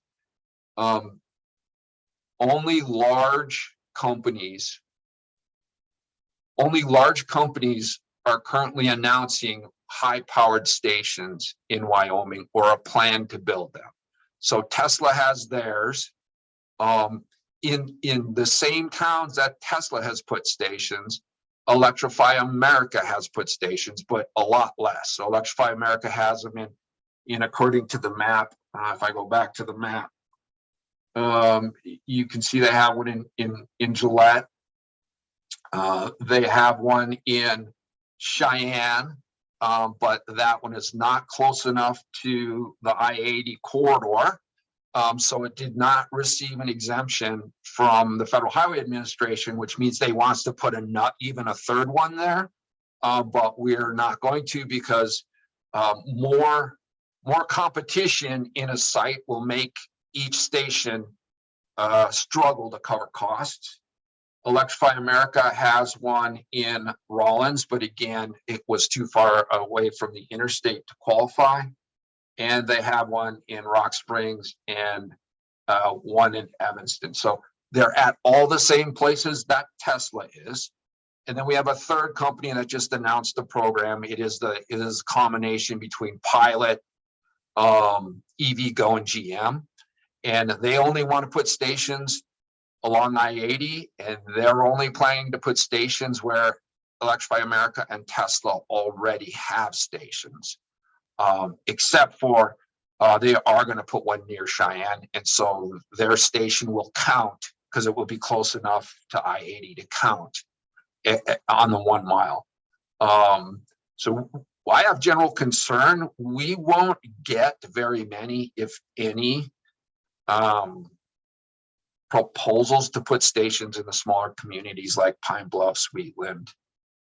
only large companies are currently announcing high-powered stations in Wyoming or a plan to build them. So Tesla has theirs. In the same towns that Tesla has put stations, Electrify America has put stations, but a lot less. So Electrify America has them in according to the map. If I go back to the map, you can see they have one in Gillette. They have one in Cheyenne, but that one is not close enough to the I-80 corridor. So it did not receive an exemption from the Federal Highway Administration, which means they want us to put even a third one there. But we're not going to, because more competition in a site will make each station struggle to cover costs. Electrify America has one in Rawlins, but again, it was too far away from the interstate to qualify. And they have one in Rock Springs and one in Evanston. So they're at all the same places that Tesla is. And then we have a third company that just announced the program. It is a combination between Pilot, EVgo, and GM. And they only want to put stations along I-80, and they're only planning to put stations where Electrify America and Tesla already have stations. Except for they are going to put one near Cheyenne, and so their station will count because it will be close enough to I-80 to count on the 1 mile. So I have general concern we won't get very many, if any, proposals to put stations in the smaller communities like Pine Bluff, Sweetland,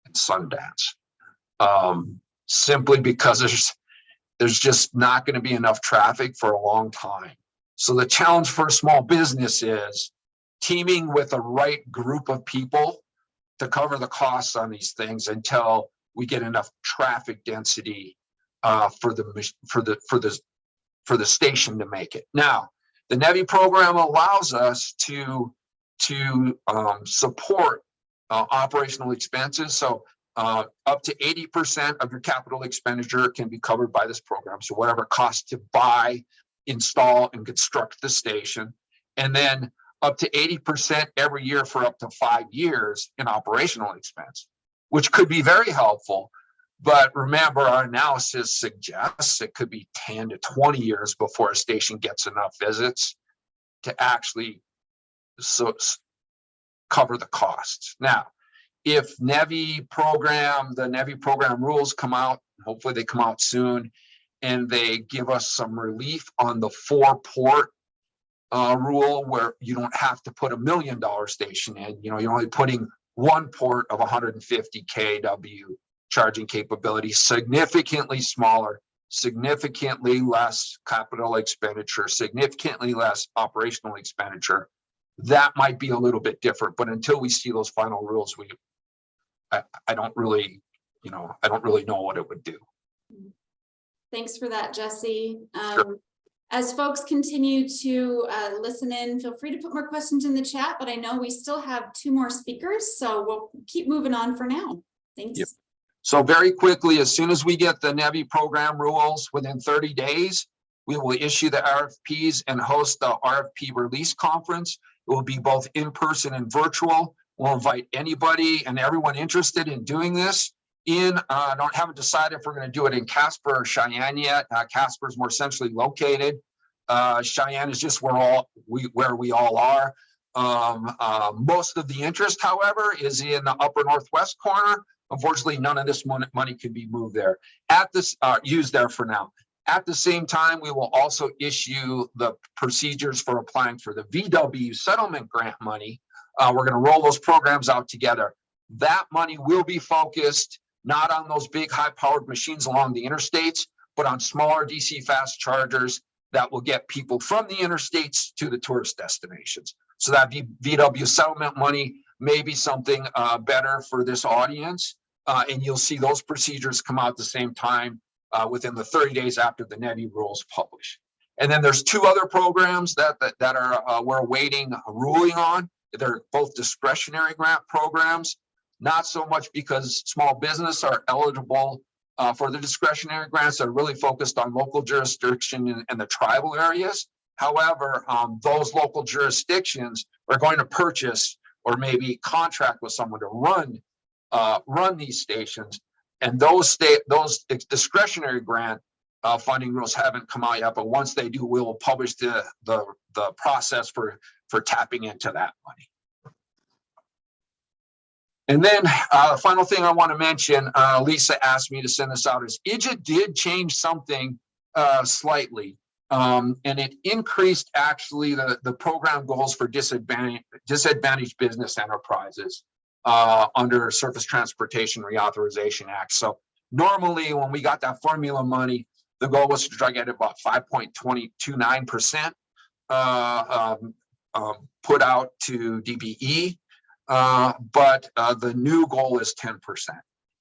and Sundance, simply because there's just not going to be enough traffic for a long time. So the challenge for a small business is teaming with the right group of people to cover the costs on these things until we get enough traffic density for the station to make it. Now, the NEVI program allows us to support operational expenses. So up to 80% of your capital expenditure can be covered by this program. So whatever it costs to buy, install, and construct the station, and then up to 80% every year for up to 5 years in operational expense, which could be very helpful. But remember, our analysis suggests it could be 10 to 20 years before a station gets enough visits to actually cover the costs. Now, if the NEVI program rules come out, hopefully they come out soon, and they give us some relief on the 4-port rule, where you don't have to put $1 million station in, you're only putting 1 port of 150 kW charging capability, significantly smaller, significantly less capital expenditure, significantly less operational expenditure. That might be a little bit different, but until we see those final rules, I don't really know what it would do. Thanks for that, Jesse. Sure. As folks continue to listen in, feel free to put more questions in the chat, but I know we still have 2 more speakers, so we'll keep moving on for now. Thanks. Yep. So very quickly, as soon as we get the NEVI program rules within 30 days, we will issue the RFPs and host the RFP release conference. It will be both in person and virtual. We'll invite anybody and everyone interested in doing this in. Haven't decided if we're going to do it in Casper or Cheyenne yet. Casper is more centrally located. Cheyenne is just where we all are. Most of the interest, however, is in the upper northwest corner. Unfortunately, none of this money can be moved there. Used there for now. At the same time, we will also issue the procedures for applying for the VW settlement grant money. We're going to roll those programs out together. That money will be focused not on those big high-powered machines along the interstates, but on smaller DC fast chargers that will get people from the interstates to the tourist destinations. So that VW settlement money may be something better for this audience. And you'll see those procedures come out at the same time within the 30 days after the NEVI rules publish. And then there's two other programs that are we're awaiting a ruling on. They're both discretionary grant programs, not so much because small business are eligible for the discretionary grants. Are really focused on local jurisdiction and the tribal areas. However, those local jurisdictions are going to purchase or maybe contract with someone to run these stations. And those discretionary grant funding rules haven't come out yet, but once they do, we will publish the process for tapping into that money. And then the final thing I want to mention, Lisa asked me to send this out, is IJA did change something slightly. And it increased actually the program goals for disadvantaged business enterprises under Surface Transportation Reauthorization Act. So normally when we got that formula money, the goal was to try to get about 5.29% put out to DBE. But the new goal is 10%.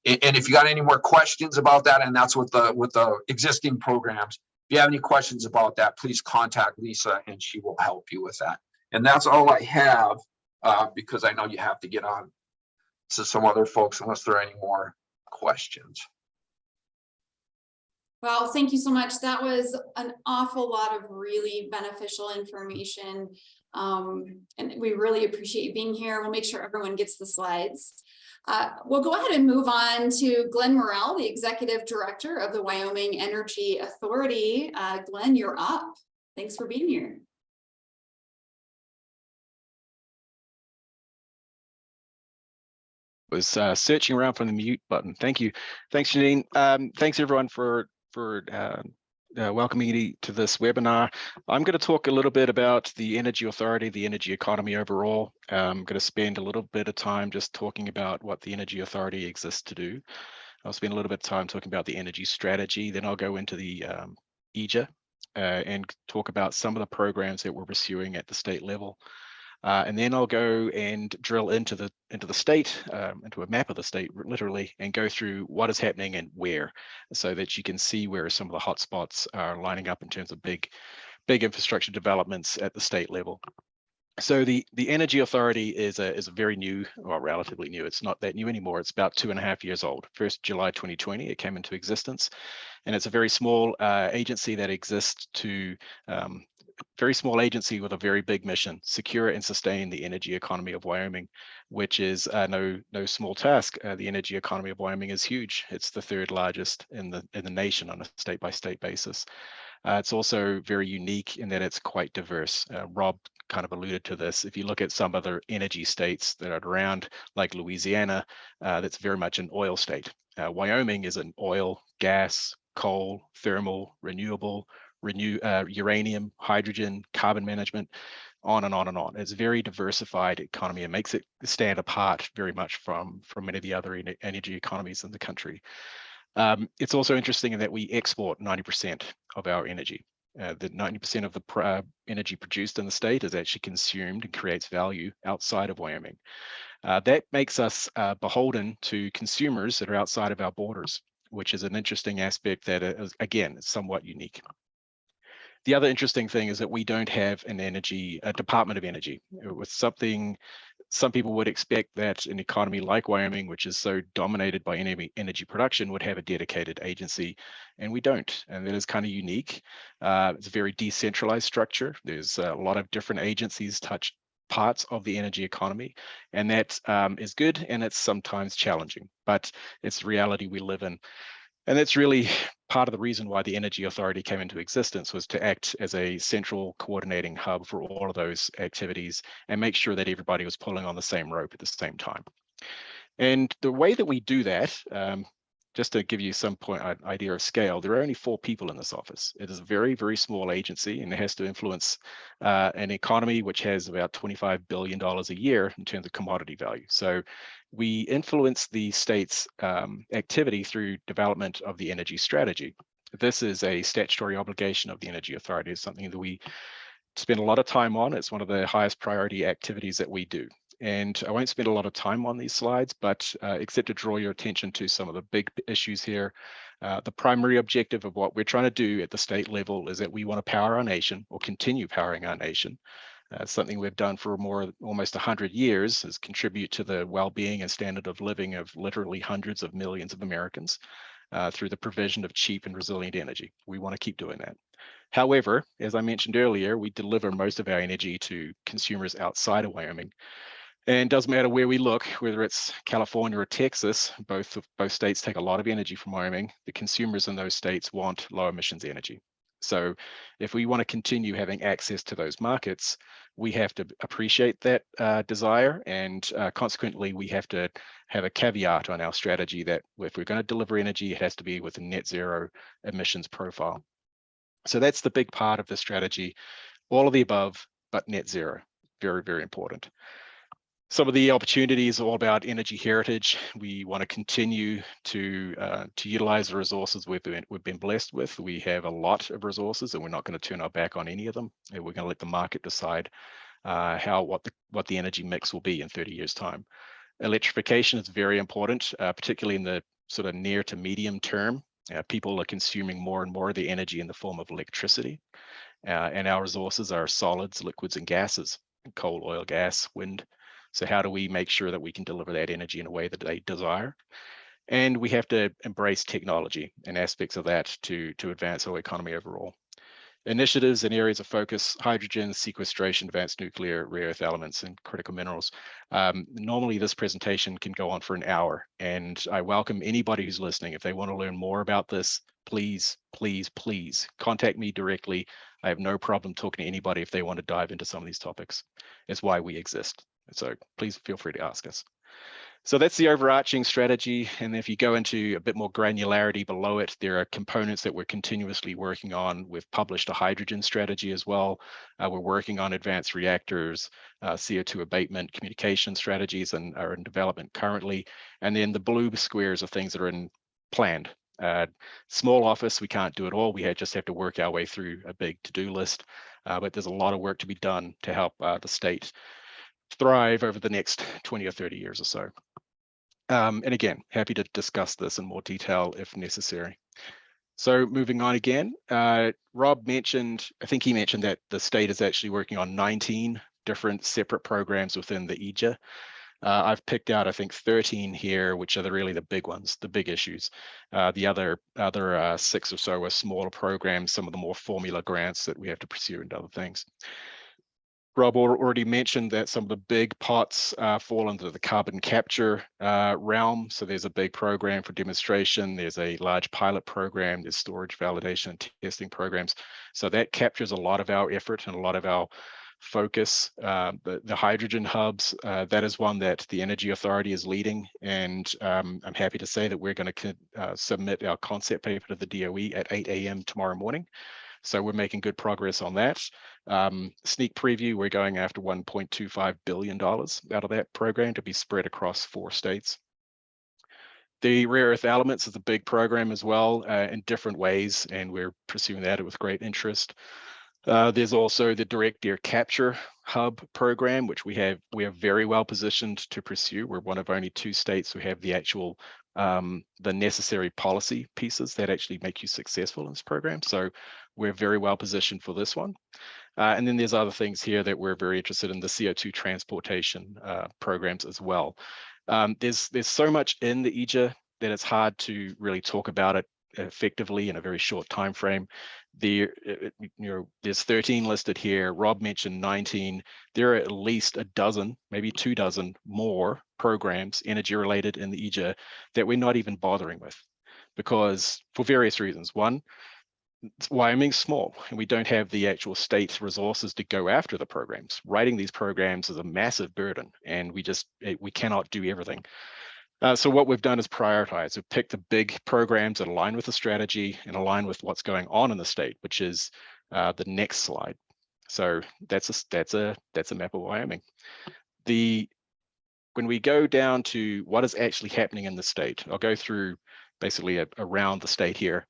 And if you got any more questions about that, and that's with the existing programs, if you have any questions about that, please contact Lisa and she will help you with that. And that's all I have because I know you have to get on to some other folks unless there are any more questions. Well, thank you so much. That was an awful lot of really beneficial information. And we really appreciate you being here. We'll make sure everyone gets the slides. We'll go ahead and move on to Glenn Murrell, the Executive Director of the Wyoming Energy Authority. Glenn, you're up. Thanks for being here. Was searching around for the mute button. Thank you. Thanks, Janine. Thanks everyone for welcoming me to this webinar. I'm going to talk a little bit about the energy authority, the energy economy overall. I'm going to spend a little bit of time just talking about what the energy authority exists to do. I'll spend a little bit of time talking about the energy strategy. Then I'll go into the EJA and talk about some of the programs that we're pursuing at the state level. And then I'll go and drill into the state, into a map of the state, literally, and go through what is happening and where, so that you can see where some of the hotspots are lining up in terms of big infrastructure developments at the state level. So the Energy Authority is a very new, or relatively new. It's not that new anymore. It's about 2.5 years old. 1st July 2020, it came into existence, and it's a very small agency that exists to very small agency with a very big mission: secure and sustain the energy economy of Wyoming, which is no small task. The energy economy of Wyoming is huge. It's the 3rd largest in the nation on a state-by-state basis. It's also very unique in that it's quite diverse. Rob kind of alluded to this. If you look at some other energy states that are around, like Louisiana, that's very much an oil state. Wyoming is an oil, gas, coal, thermal, renewable, uranium, hydrogen, carbon management, on and on and on. It's a very diversified economy. It makes it stand apart very much from many of the other energy economies in the country. It's also interesting in that we export 90% of our energy. The 90% of the energy produced in the state is actually consumed and creates value outside of Wyoming. That makes us beholden to consumers that are outside of our borders, which is an interesting aspect that is, again, is somewhat unique. The other interesting thing is that we don't have a Department of Energy. With something, some people would expect that an economy like Wyoming, which is so dominated by energy production, would have a dedicated agency, and we don't. And that is kind of unique. It's a very decentralized structure. There's a lot of different agencies touch parts of the energy economy, and that is good, and it's sometimes challenging, but it's the reality we live in. And that's really part of the reason why the Energy Authority came into existence, was to act as a central coordinating hub for all of those activities and make sure that everybody was pulling on the same rope at the same time. And the way that we do that, just to give you some idea of scale, there are only 4 people in this office. It is a very, very small agency, and it has to influence an economy which has about $25 billion a year in terms of commodity value. So we influence the state's activity through development of the energy strategy. This is a statutory obligation of the Energy Authority. It's something that we spend a lot of time on. It's one of the highest priority activities that we do. And I won't spend a lot of time on these slides, but except to draw your attention to some of the big issues here. The primary objective of what we're trying to do at the state level is that we want to power our nation, or continue powering our nation. Something we've done for almost 100 years is contribute to the well-being and standard of living of literally hundreds of millions of Americans through the provision of cheap and resilient energy. We want to keep doing that. However, as I mentioned earlier, we deliver most of our energy to consumers outside of Wyoming. And it doesn't matter where we look, whether it's California or Texas, both states take a lot of energy from Wyoming. The consumers in those states want low emissions energy. So if we want to continue having access to those markets, we have to appreciate that desire, and consequently, we have to have a caveat on our strategy that if we're going to deliver energy, it has to be with a net zero emissions profile. So that's the big part of the strategy, all of the above, but net zero, very, very important. Some of the opportunities are all about energy heritage. We want to continue to utilize the resources we've been blessed with. We have a lot of resources, and we're not going to turn our back on any of them. And we're going to let the market decide what the energy mix will be in 30 years' time. Electrification is very important, particularly in the sort of near to medium term. People are consuming more and more of the energy in the form of electricity, and our resources are solids, liquids, and gases: coal, oil, gas, wind. So how do we make sure that we can deliver that energy in a way that they desire? And we have to embrace technology and aspects of that to advance our economy overall. Initiatives and areas of focus: hydrogen, sequestration, advanced nuclear, rare earth elements, and critical minerals. Normally this presentation can go on for an hour, and I welcome anybody who's listening. If they want to learn more about this, please, please, please contact me directly. I have no problem talking to anybody if they want to dive into some of these topics. It's why we exist. So please feel free to ask us. So that's the overarching strategy. And if you go into a bit more granularity below it, there are components that we're continuously working on. We've published a hydrogen strategy as well. We're working on advanced reactors, CO2 abatement, communication strategies, and are in development currently. And then the blue squares are things that are in planned. Small office, we can't do it all. We just have to work our way through a big to-do list. But there's a lot of work to be done to help the state thrive over the next 20 or 30 years or so. And again, happy to discuss this in more detail if necessary. So moving on again, Rob mentioned, I think he mentioned that the state is actually working on 19 different separate programs within the EJA. I've picked out, I think, 13 here, which are really the big ones, the big issues. The other 6 or so are smaller programs, some of the more formula grants that we have to pursue and other things. Rob already mentioned that some of the big pots fall into the carbon capture realm. So there's a big program for demonstration. There's a large pilot program. There's storage, validation, and testing programs. So that captures a lot of our effort and a lot of our focus. The hydrogen hubs, that is one that the Energy Authority is leading. And I'm happy to say that we're going to submit our concept paper to the DOE at 8 a.m. tomorrow morning. So we're making good progress on that. Sneak preview, we're going after $1.25 billion out of that program to be spread across 4 states. The rare earth elements is a big program as well in different ways, and we're pursuing that with great interest. There's also the direct air capture hub program, which we are very well positioned to pursue. We're one of only 2 states who have the actual the necessary policy pieces that actually make you successful in this program. So we're very well positioned for this one. And then there's other things here that we're very interested in, the CO2 transportation programs as well. There's so much in the EJA that it's hard to really talk about it effectively in a very short time frame. There's 13 listed here. Rob mentioned 19. There are at least a dozen, maybe 2 dozen more programs energy related in the EJA that we're not even bothering with, because for various reasons. One, Wyoming's small and we don't have the actual state resources to go after the programs. Writing these programs is a massive burden, and we cannot do everything. So what we've done is prioritize. We've picked the big programs that align with the strategy and align with what's going on in the state, which is the next slide. So that's a map of Wyoming. When we go down to what is actually happening in the state, I'll go through basically around the state here.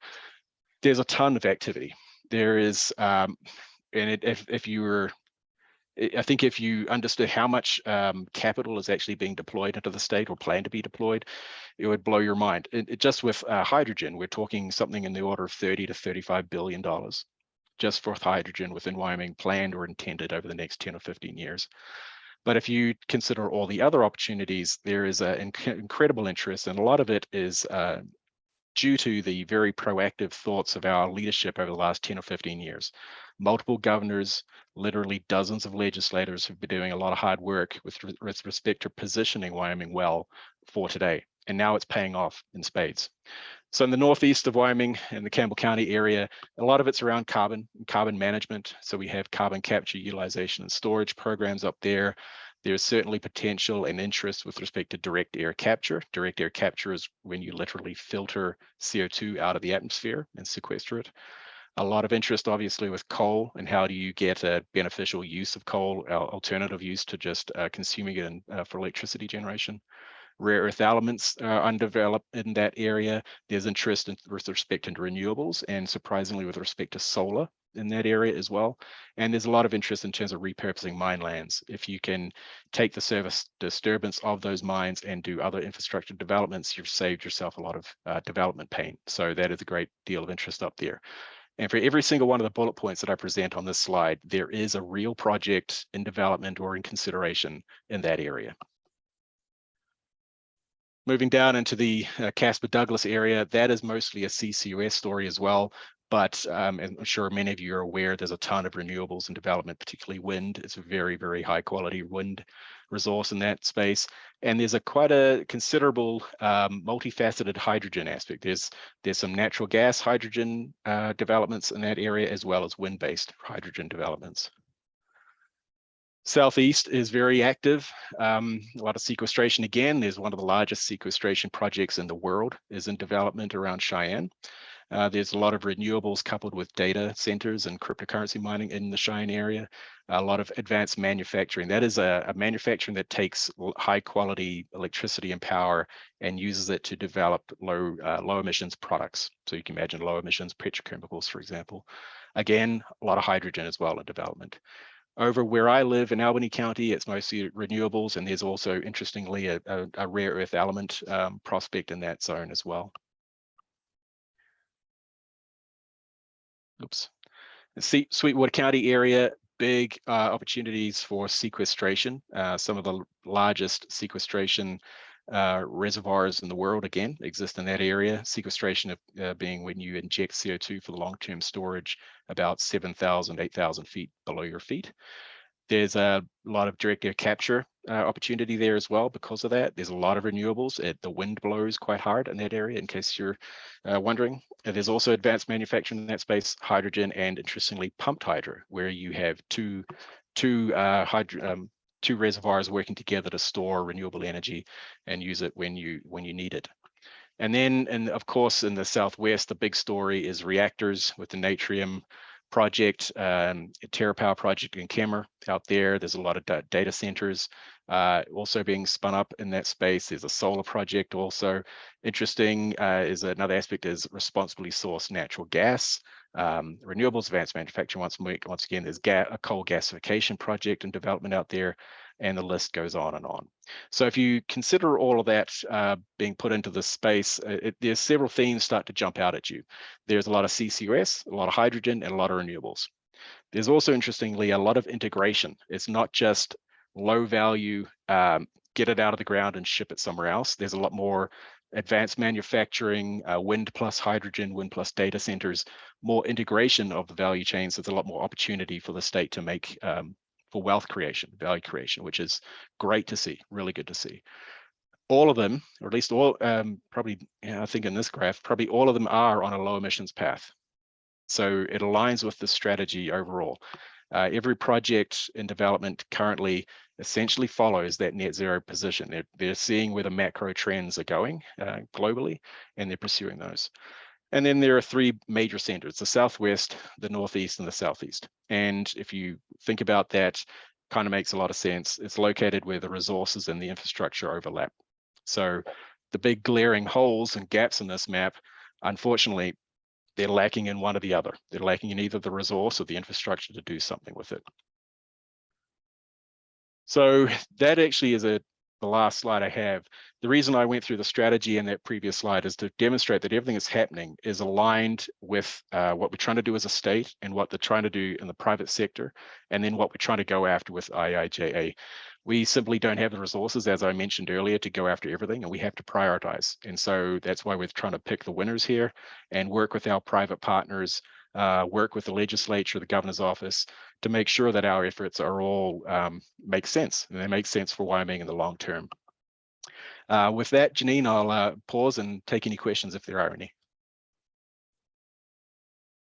There's a ton of activity. There is, and if you were, I think if you understood how much capital is actually being deployed into the state or planned to be deployed, it would blow your mind. Just with hydrogen, we're talking something in the order of $30 to $35 billion just for hydrogen within Wyoming, planned or intended over the next 10 or 15 years. But if you consider all the other opportunities, there is an incredible interest, and a lot of it is due to the very proactive thoughts of our leadership over the last 10 or 15 years. Multiple governors, literally dozens of legislators have been doing a lot of hard work with respect to positioning Wyoming well for today. And now it's paying off in spades. So in the northeast of Wyoming and the Campbell County area, a lot of it's around carbon management. So we have carbon capture, utilization, and storage programs up there. There's certainly potential and interest with respect to direct air capture. Direct air capture is when you literally filter CO2 out of the atmosphere and sequester it. A lot of interest, obviously, with coal and how do you get a beneficial use of coal, alternative use to just consuming it for electricity generation. Rare earth elements are undeveloped in that area. There's interest with respect to renewables and surprisingly with respect to solar in that area as well. And there's a lot of interest in terms of repurposing mine lands. If you can take the service disturbance of those mines and do other infrastructure developments, you've saved yourself a lot of development pain. So that is a great deal of interest up there. And for every single one of the bullet points that I present on this slide, there is a real project in development or in consideration in that area. Moving down into the Casper Douglas area, that is mostly a CCUS story as well. But I'm sure many of you are aware there's a ton of renewables in development, particularly wind. It's a very, very high quality wind resource in that space. And there's quite a considerable multifaceted hydrogen aspect. There's some natural gas hydrogen developments in that area, as well as wind-based hydrogen developments. Southeast is very active. A lot of sequestration again. There's one of the largest sequestration projects in the world is in development around Cheyenne. There's a lot of renewables coupled with data centers and cryptocurrency mining in the Cheyenne area. A lot of advanced manufacturing. That is a manufacturing that takes high quality electricity and power and uses it to develop low emissions products. So you can imagine low emissions petrochemicals, for example. Again, a lot of hydrogen as well in development. Over where I live in Albany County, it's mostly renewables, and there's also, interestingly, a rare earth element prospect in that zone as well. Oops. The Sweetwater County area, big opportunities for sequestration. Some of the largest sequestration reservoirs in the world, again, exist in that area. Sequestration being when you inject CO2 for the long-term storage about 7,000, 8,000 feet below your feet. There's a lot of direct air capture opportunity there as well because of that. There's a lot of renewables. The wind blows quite hard in that area, in case you're wondering. There's also advanced manufacturing in that space, hydrogen, and interestingly, pumped hydro, where you have two reservoirs working together to store renewable energy and use it when you need it. And then, and of course, in the Southwest, the big story is reactors with the Natrium project, TerraPower project in Kemmer out there. There's a lot of data centers also being spun up in that space. There's a solar project also. Interesting is another aspect is responsibly sourced natural gas. Renewables, advanced manufacturing, once again, there's a coal gasification project in development out there, and the list goes on and on. So if you consider all of that being put into this space, there's several themes start to jump out at you. There's a lot of CCUS, a lot of hydrogen, and a lot of renewables. There's also, interestingly, a lot of integration. It's not just low value, get it out of the ground and ship it somewhere else. There's a lot more advanced manufacturing, wind plus hydrogen, wind plus data centers, more integration of the value chains. There's a lot more opportunity for the state to make for wealth creation, value creation, which is great to see, really good to see. All of them, or at least all, probably, I think in this graph, probably all of them are on a low emissions path. So it aligns with the strategy overall. Every project in development currently essentially follows that net zero position. They're seeing where the macro trends are going globally, and they're pursuing those. And then there are three major centers: the Southwest, the Northeast, and the Southeast. And if you think about that, kind of makes a lot of sense. It's located where the resources and the infrastructure overlap. So the big glaring holes and gaps in this map, unfortunately, they're lacking in one or the other. They're lacking in either the resource or the infrastructure to do something with it. So that actually is the last slide I have. The reason I went through the strategy in that previous slide is to demonstrate that everything that's happening is aligned with what we're trying to do as a state and what they're trying to do in the private sector, and then what we're trying to go after with IIJA. We simply don't have the resources, as I mentioned earlier, to go after everything, and we have to prioritize. And so that's why we're trying to pick the winners here and work with our private partners, work with the legislature, the governor's office, to make sure that our efforts are all make sense, and they make sense for Wyoming in the long term. With that, Janine, I'll pause and take any questions if there are any.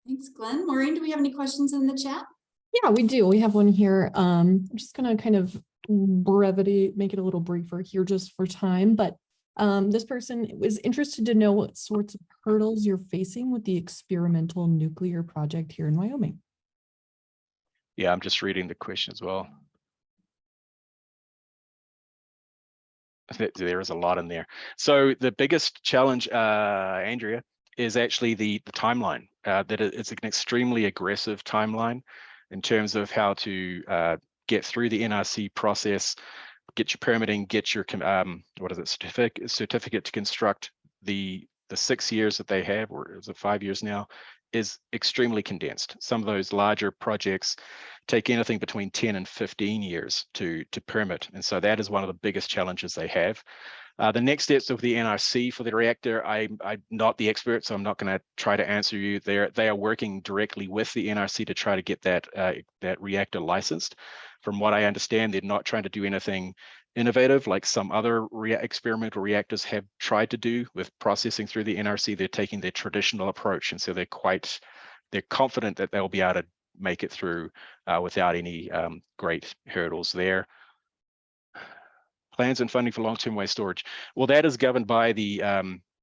Thanks, Glenn. Maureen, do we have any questions in the chat? Yeah, we do. We have one here. I'm just going to kind of make it a little briefer here just for time, but this person was interested to know what sorts of hurdles you're facing with the experimental nuclear project here in Wyoming. Yeah, I'm just reading the question as well. There is a lot in there. So the biggest challenge, Andrea, is actually the timeline. That it's an extremely aggressive timeline in terms of how to get through the NRC process, get your permitting, get your certificate to construct. The 6 years that they have, or is it 5 years now, is extremely condensed. Some of those larger projects take anything between 10 and 15 years to permit. And so that is one of the biggest challenges they have. The next steps of the NRC for the reactor, I'm not the expert, so I'm not going to try to answer you. They are working directly with the NRC to try to get that reactor licensed. From what I understand, they're not trying to do anything innovative like some other experimental reactors have tried to do with processing through the NRC. They're taking their traditional approach, and so they're confident that they'll be able to make it through without any great hurdles there. Plans and funding for long-term waste storage. Well, that is governed by the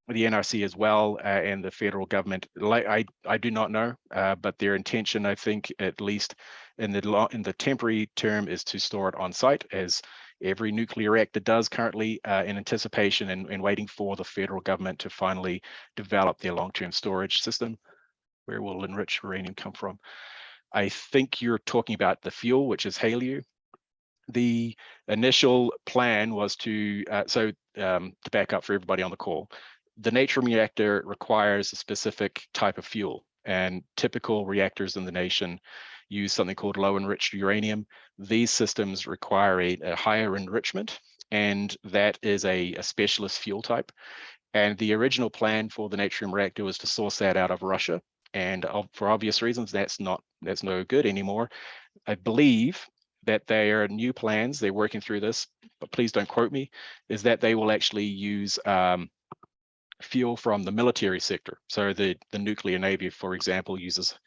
NRC as well, and the federal government. I do not know, but their intention, I think, at least in the temporary term, is to store it on site, as every nuclear reactor does currently, in anticipation and waiting for the federal government to finally develop their long-term storage system. Where will enriched uranium come from? I think you're talking about the fuel, which is HALEU. The initial plan was to back up for everybody on the call, the Natrium reactor requires a specific type of fuel, and typical reactors in the nation use something called low enriched uranium. These systems require a higher enrichment, and that is a specialist fuel type. And the original plan for the Natrium reactor was to source that out of Russia, and for obvious reasons, that's no good anymore. I believe that there are new plans, they're working through this, but please don't quote me, is that they will actually use fuel from the military sector. So the nuclear navy, for example, uses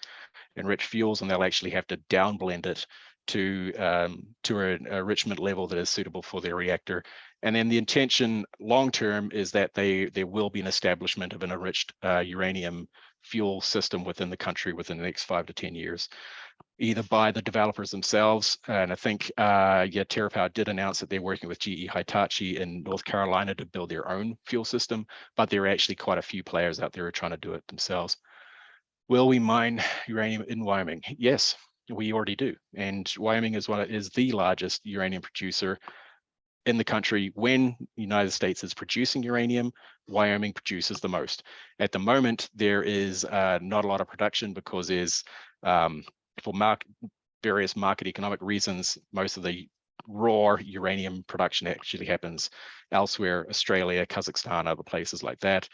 enriched fuels, and they'll actually have to downblend it to an enrichment level that is suitable for their reactor. And then the intention long term is that there will be an establishment of an enriched uranium fuel system within the country within the next 5 to 10 years, either by the developers themselves. And I think, TerraPower did announce that they're working with GE Hitachi in North Carolina to build their own fuel system, but there are actually quite a few players out there who are trying to do it themselves. Will we mine uranium in Wyoming? Yes, we already do. And Wyoming is the largest uranium producer in the country. When the United States is producing uranium, Wyoming produces the most. At the moment, there is not a lot of production because there's, for various market economic reasons, most of the raw uranium production actually happens elsewhere, Australia, Kazakhstan, other places like that.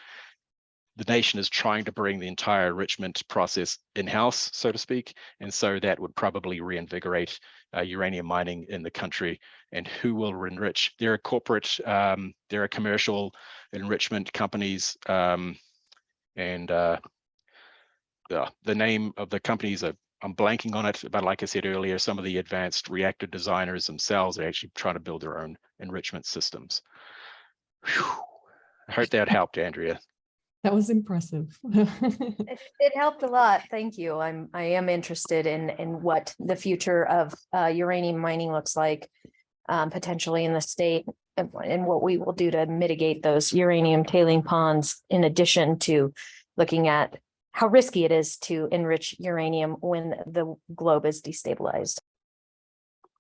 The nation is trying to bring the entire enrichment process in-house, so to speak, and so that would probably reinvigorate uranium mining in the country. And who will enrich? There are corporate, there are commercial enrichment companies, and the name of the companies are I'm blanking on it, but like I said earlier, some of the advanced reactor designers themselves are actually trying to build their own enrichment systems. Whew. I hope that helped, Andrea. That was impressive. It helped a lot. Thank you. I am interested in what the future of uranium mining looks like, potentially in the state, and what we will do to mitigate those uranium tailing ponds, in addition to looking at how risky it is to enrich uranium when the globe is destabilized.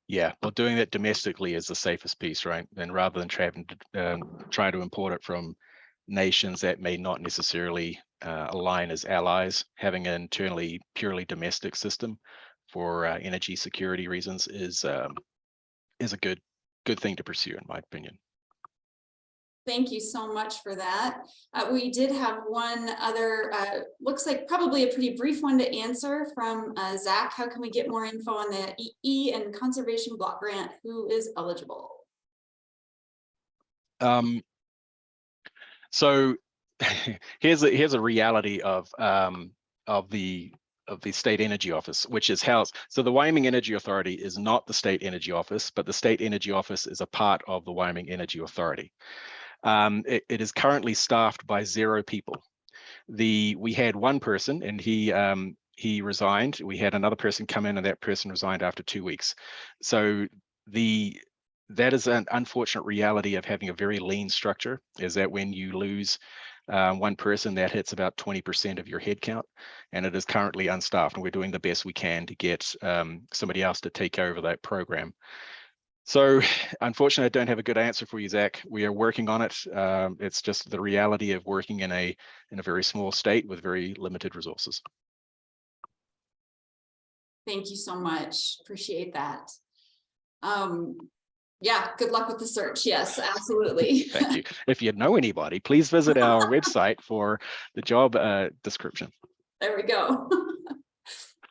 Yeah, well, doing that domestically is the safest piece, right? And rather than try to import it from nations that may not necessarily align as allies, having an internally purely domestic system for energy security reasons is a good thing to pursue, in my opinion. Thank you so much for that. We did have one other, looks like probably a pretty brief one to answer from Zach. How can we get more info on the EE and Conservation Block Grant? Who is eligible? So here's a reality of the State Energy Office, which is housed. So the Wyoming Energy Authority is not the State Energy Office, but the State Energy Office is a part of the Wyoming Energy Authority. It is currently staffed by 0 people. We had one person and he resigned. We had another person come in and that person resigned after 2 weeks. So that is an unfortunate reality of having a very lean structure, is that when you lose one person, that hits about 20% of your headcount, and it is currently unstaffed, and we're doing the best we can to get somebody else to take over that program. So unfortunately, I don't have a good answer for you, Zach. We are working on it. It's just the reality of working in a very small state with very limited resources. Thank you so much. Appreciate that. Yeah, good luck with the search. Yes, absolutely. Thank you. If you know anybody, please visit our website for the job description. There we go.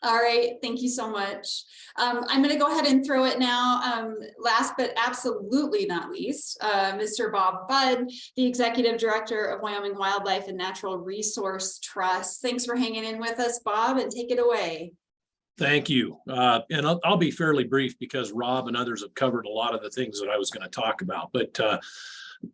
All right, thank you so much. I'm going to go ahead and throw it now. Last but absolutely not least, Mr. Bob Budd, the Executive Director of Wyoming Wildlife and Natural Resource Trust. Thanks for hanging in with us, Bob, and take it away. Thank you. And I'll be fairly brief because Rob and others have covered a lot of the things that I was going to talk about. But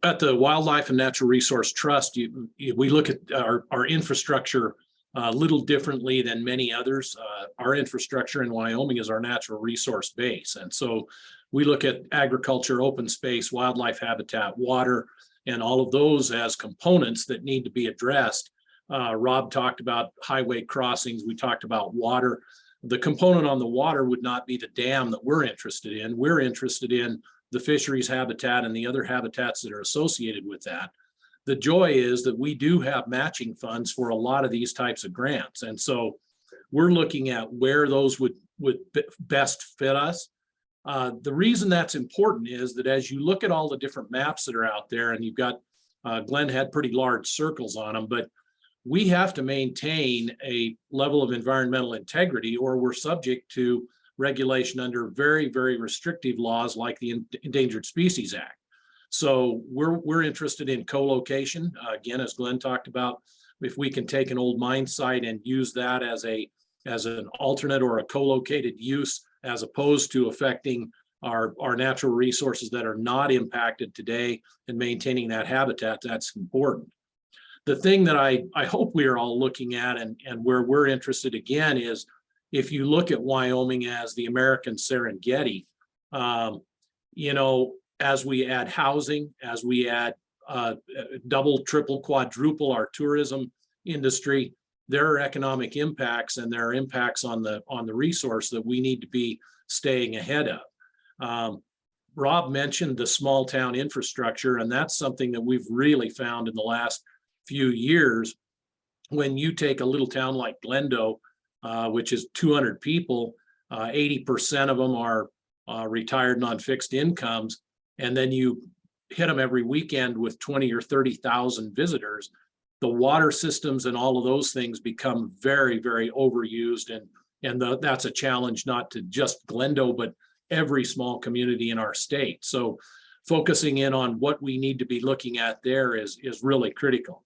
at the Wildlife and Natural Resource Trust, we look at our infrastructure a little differently than many others. Our infrastructure in Wyoming is our natural resource base. And so we look at agriculture, open space, wildlife habitat, water, and all of those as components that need to be addressed. Rob talked about highway crossings. We talked about water. The component on the water would not be the dam that we're interested in. We're interested in the fisheries habitat and the other habitats that are associated with that. The joy is that we do have matching funds for a lot of these types of grants. And so we're looking at where those would best fit us. The reason that's important is that as you look at all the different maps that are out there, and you've got, Glenn had pretty large circles on them, but we have to maintain a level of environmental integrity or we're subject to regulation under very, very restrictive laws like the Endangered Species Act. So we're interested in co-location. Again, as Glenn talked about, if we can take an old mine site and use that as an alternate or a co-located use, as opposed to affecting our natural resources that are not impacted today and maintaining that habitat, that's important. The thing that I hope we are all looking at and where we're interested again is if you look at Wyoming as the American Serengeti, as we add housing, as we add double, triple, quadruple our tourism industry, there are economic impacts and there are impacts on the resource that we need to be staying ahead of. Rob mentioned the small town infrastructure, and that's something that we've really found in the last few years. When you take a little town like Glendo, which is 200 people, 80% of them are retired non-fixed incomes, and then you hit them every weekend with 20 or 30,000 visitors, the water systems and all of those things become very, very overused, and that's a challenge not to just Glendo, but every small community in our state. So focusing in on what we need to be looking at there is really critical.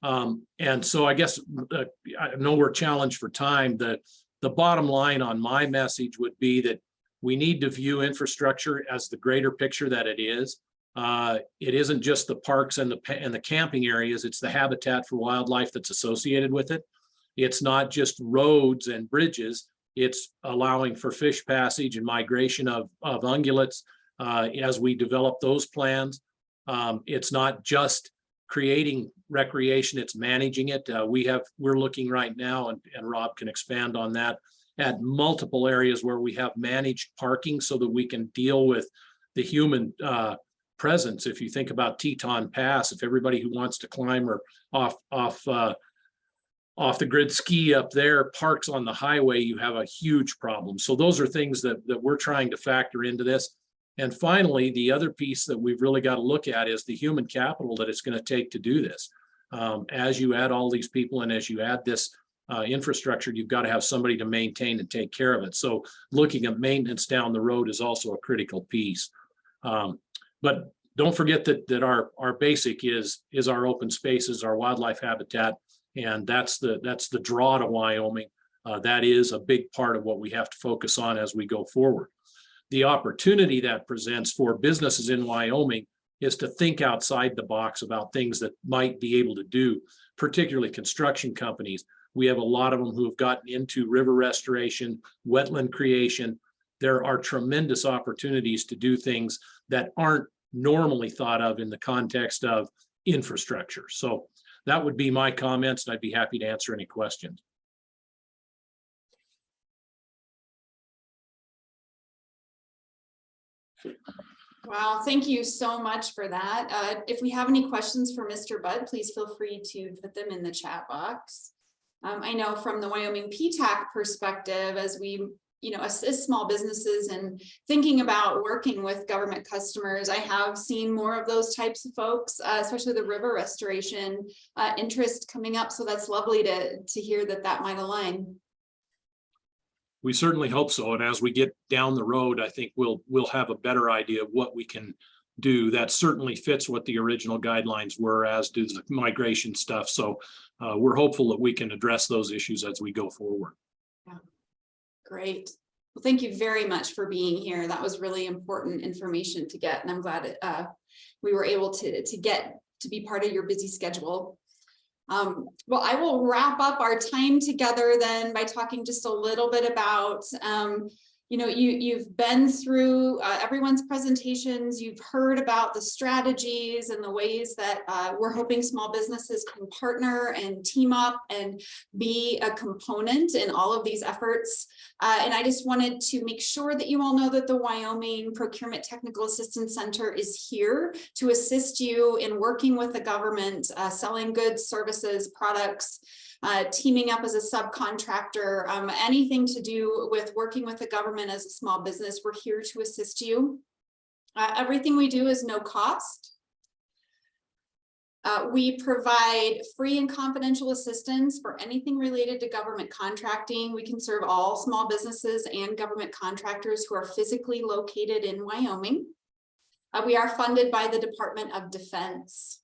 And so I guess I know we're challenged for time. The the bottom line on my message would be that we need to view infrastructure as the greater picture that it is. It isn't just the parks and the camping areas, it's the habitat for wildlife that's associated with it. It's not just roads and bridges, it's allowing for fish passage and migration of ungulates as we develop those plans. It's not just creating recreation, it's managing it. We're looking right now, and Rob can expand on that, at multiple areas where we have managed parking so that we can deal with the human presence. If you think about Teton Pass, if everybody who wants to climb or off the grid ski up there parks on the highway, you have a huge problem. So those are things that we're trying to factor into this. And finally, the other piece that we've really got to look at is the human capital that it's going to take to do this. As you add all these people and as you add this infrastructure, you've got to have somebody to maintain and take care of it. So looking at maintenance down the road is also a critical piece. But don't forget that our basic is our open spaces, our wildlife habitat, and that's the draw to Wyoming. That is a big part of what we have to focus on as we go forward. The opportunity that presents for businesses in Wyoming is to think outside the box about things that might be able to do, particularly construction companies. We have a lot of them who have gotten into river restoration, wetland creation. There are tremendous opportunities to do things that aren't normally thought of in the context of infrastructure. So that would be my comments, and I'd be happy to answer any questions. Wow, thank you so much for that. If we have any questions for Mr. Budd, please feel free to put them in the chat box. I know from the Wyoming PTAC perspective, as we assist small businesses and thinking about working with government customers, I have seen more of those types of folks, especially the river restoration interest coming up. So that's lovely to hear that might align. We certainly hope so. And as we get down the road, I think we'll have a better idea of what we can do. That certainly fits what the original guidelines were, as do the migration stuff. So we're hopeful that we can address those issues as we go forward. Yeah. Great. Well, thank you very much for being here. That was really important information to get, and I'm glad we were able to get to be part of your busy schedule. Well, I will wrap up our time together then by talking just a little bit about, you've been through everyone's presentations, you've heard about the strategies and the ways that we're hoping small businesses can partner and team up and be a component in all of these efforts. And I just wanted to make sure that you all know that the Wyoming Procurement Technical Assistance Center is here to assist you in working with the government, selling goods, services, products, teaming up as a subcontractor, anything to do with working with the government as a small business, we're here to assist you. Everything we do is no cost. We provide free and confidential assistance for anything related to government contracting. We can serve all small businesses and government contractors who are physically located in Wyoming. We are funded by the Department of Defense.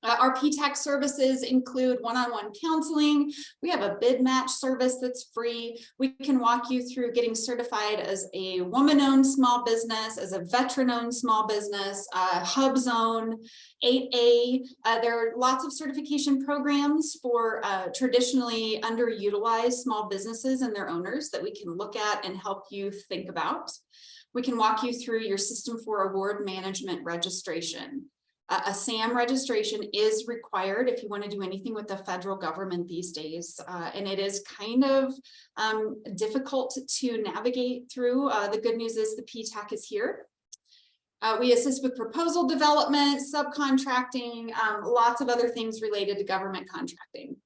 Our PTAC services include one-on-one counseling. We have a bid match service that's free. We can walk you through getting certified as a woman-owned small business, as a veteran-owned small business, Hub Zone, 8A. There are lots of certification programs for traditionally underutilized small businesses and their owners that we can look at and help you think about. We can walk you through your System for Award Management registration. A SAM registration is required if you want to do anything with the federal government these days, and it is kind of difficult to navigate through. The good news is the PTAC is here. We assist with proposal development, subcontracting, lots of other things related to government contracting.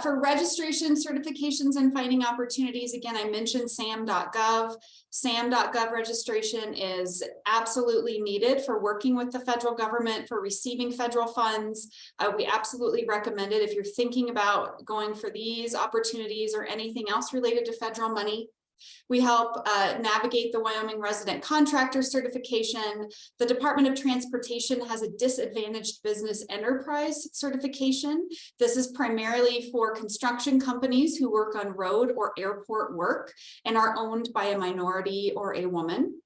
For registration, certifications, and finding opportunities, again, I mentioned SAM.gov. SAM.gov registration is absolutely needed for working with the federal government, for receiving federal funds. We absolutely recommend it if you're thinking about going for these opportunities or anything else related to federal money. We help navigate the Wyoming resident contractor certification. The Department of Transportation has a disadvantaged business enterprise certification. This is primarily for construction companies who work on road or airport work and are owned by a minority or a woman.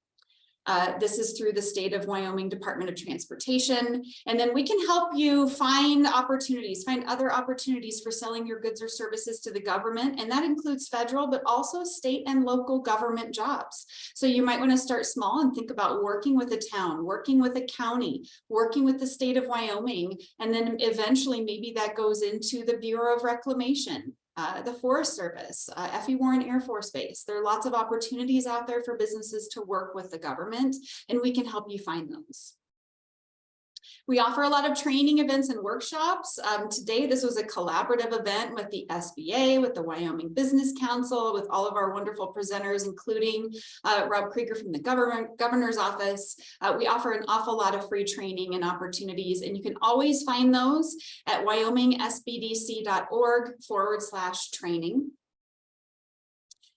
This is through the state of Wyoming Department of Transportation. And then we can help you find opportunities, find other opportunities for selling your goods or services to the government. And that includes federal, but also state and local government jobs. So you might want to start small and think about working with a town, working with a county, working with the state of Wyoming. And then eventually maybe that goes into the Bureau of Reclamation, the Forest Service, F.E. Warren Air Force Base. There are lots of opportunities out there for businesses to work with the government, and we can help you find those. We offer a lot of training events and workshops. Today, this was a collaborative event with the SBA, with the Wyoming Business Council, with all of our wonderful presenters, including Rob Creager from the governor's office. We offer an awful lot of free training and opportunities, and you can always find those at wyomingsbdc.org/training.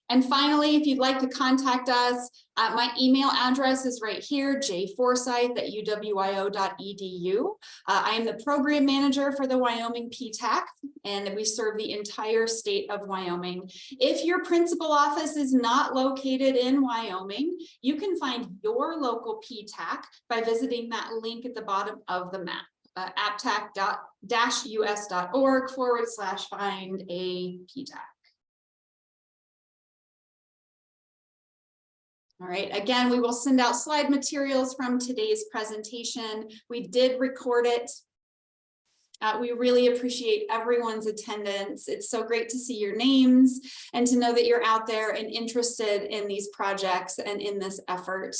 And finally, if you'd like to contact us, my email address is right here, jforsyth@uwio.edu. I am the program manager for the Wyoming PTAC, and we serve the entire state of Wyoming. If your principal office is not located in Wyoming, you can find your local PTAC by visiting that link at the bottom of the map, aptac-us.org/find-a-PTAC. All right, again, we will send out slide materials from today's presentation. We did record it. We really appreciate everyone's attendance. It's so great to see your names and to know that you're out there and interested in these projects and in this effort.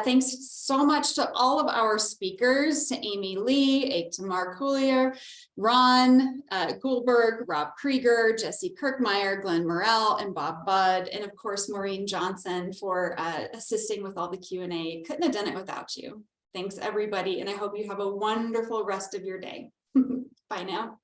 Thanks so much to all of our speakers, to Amy Lee, Aikta Marcoulier, Ron Goldberg, Rob Creager, Jesse Kirchmeier, Glenn Murrell, and Bob Budd, and of course, Maureen Johnson for assisting with all the Q&A. Couldn't have done it without you. Thanks, everybody, and I hope you have a wonderful rest of your day. Bye now.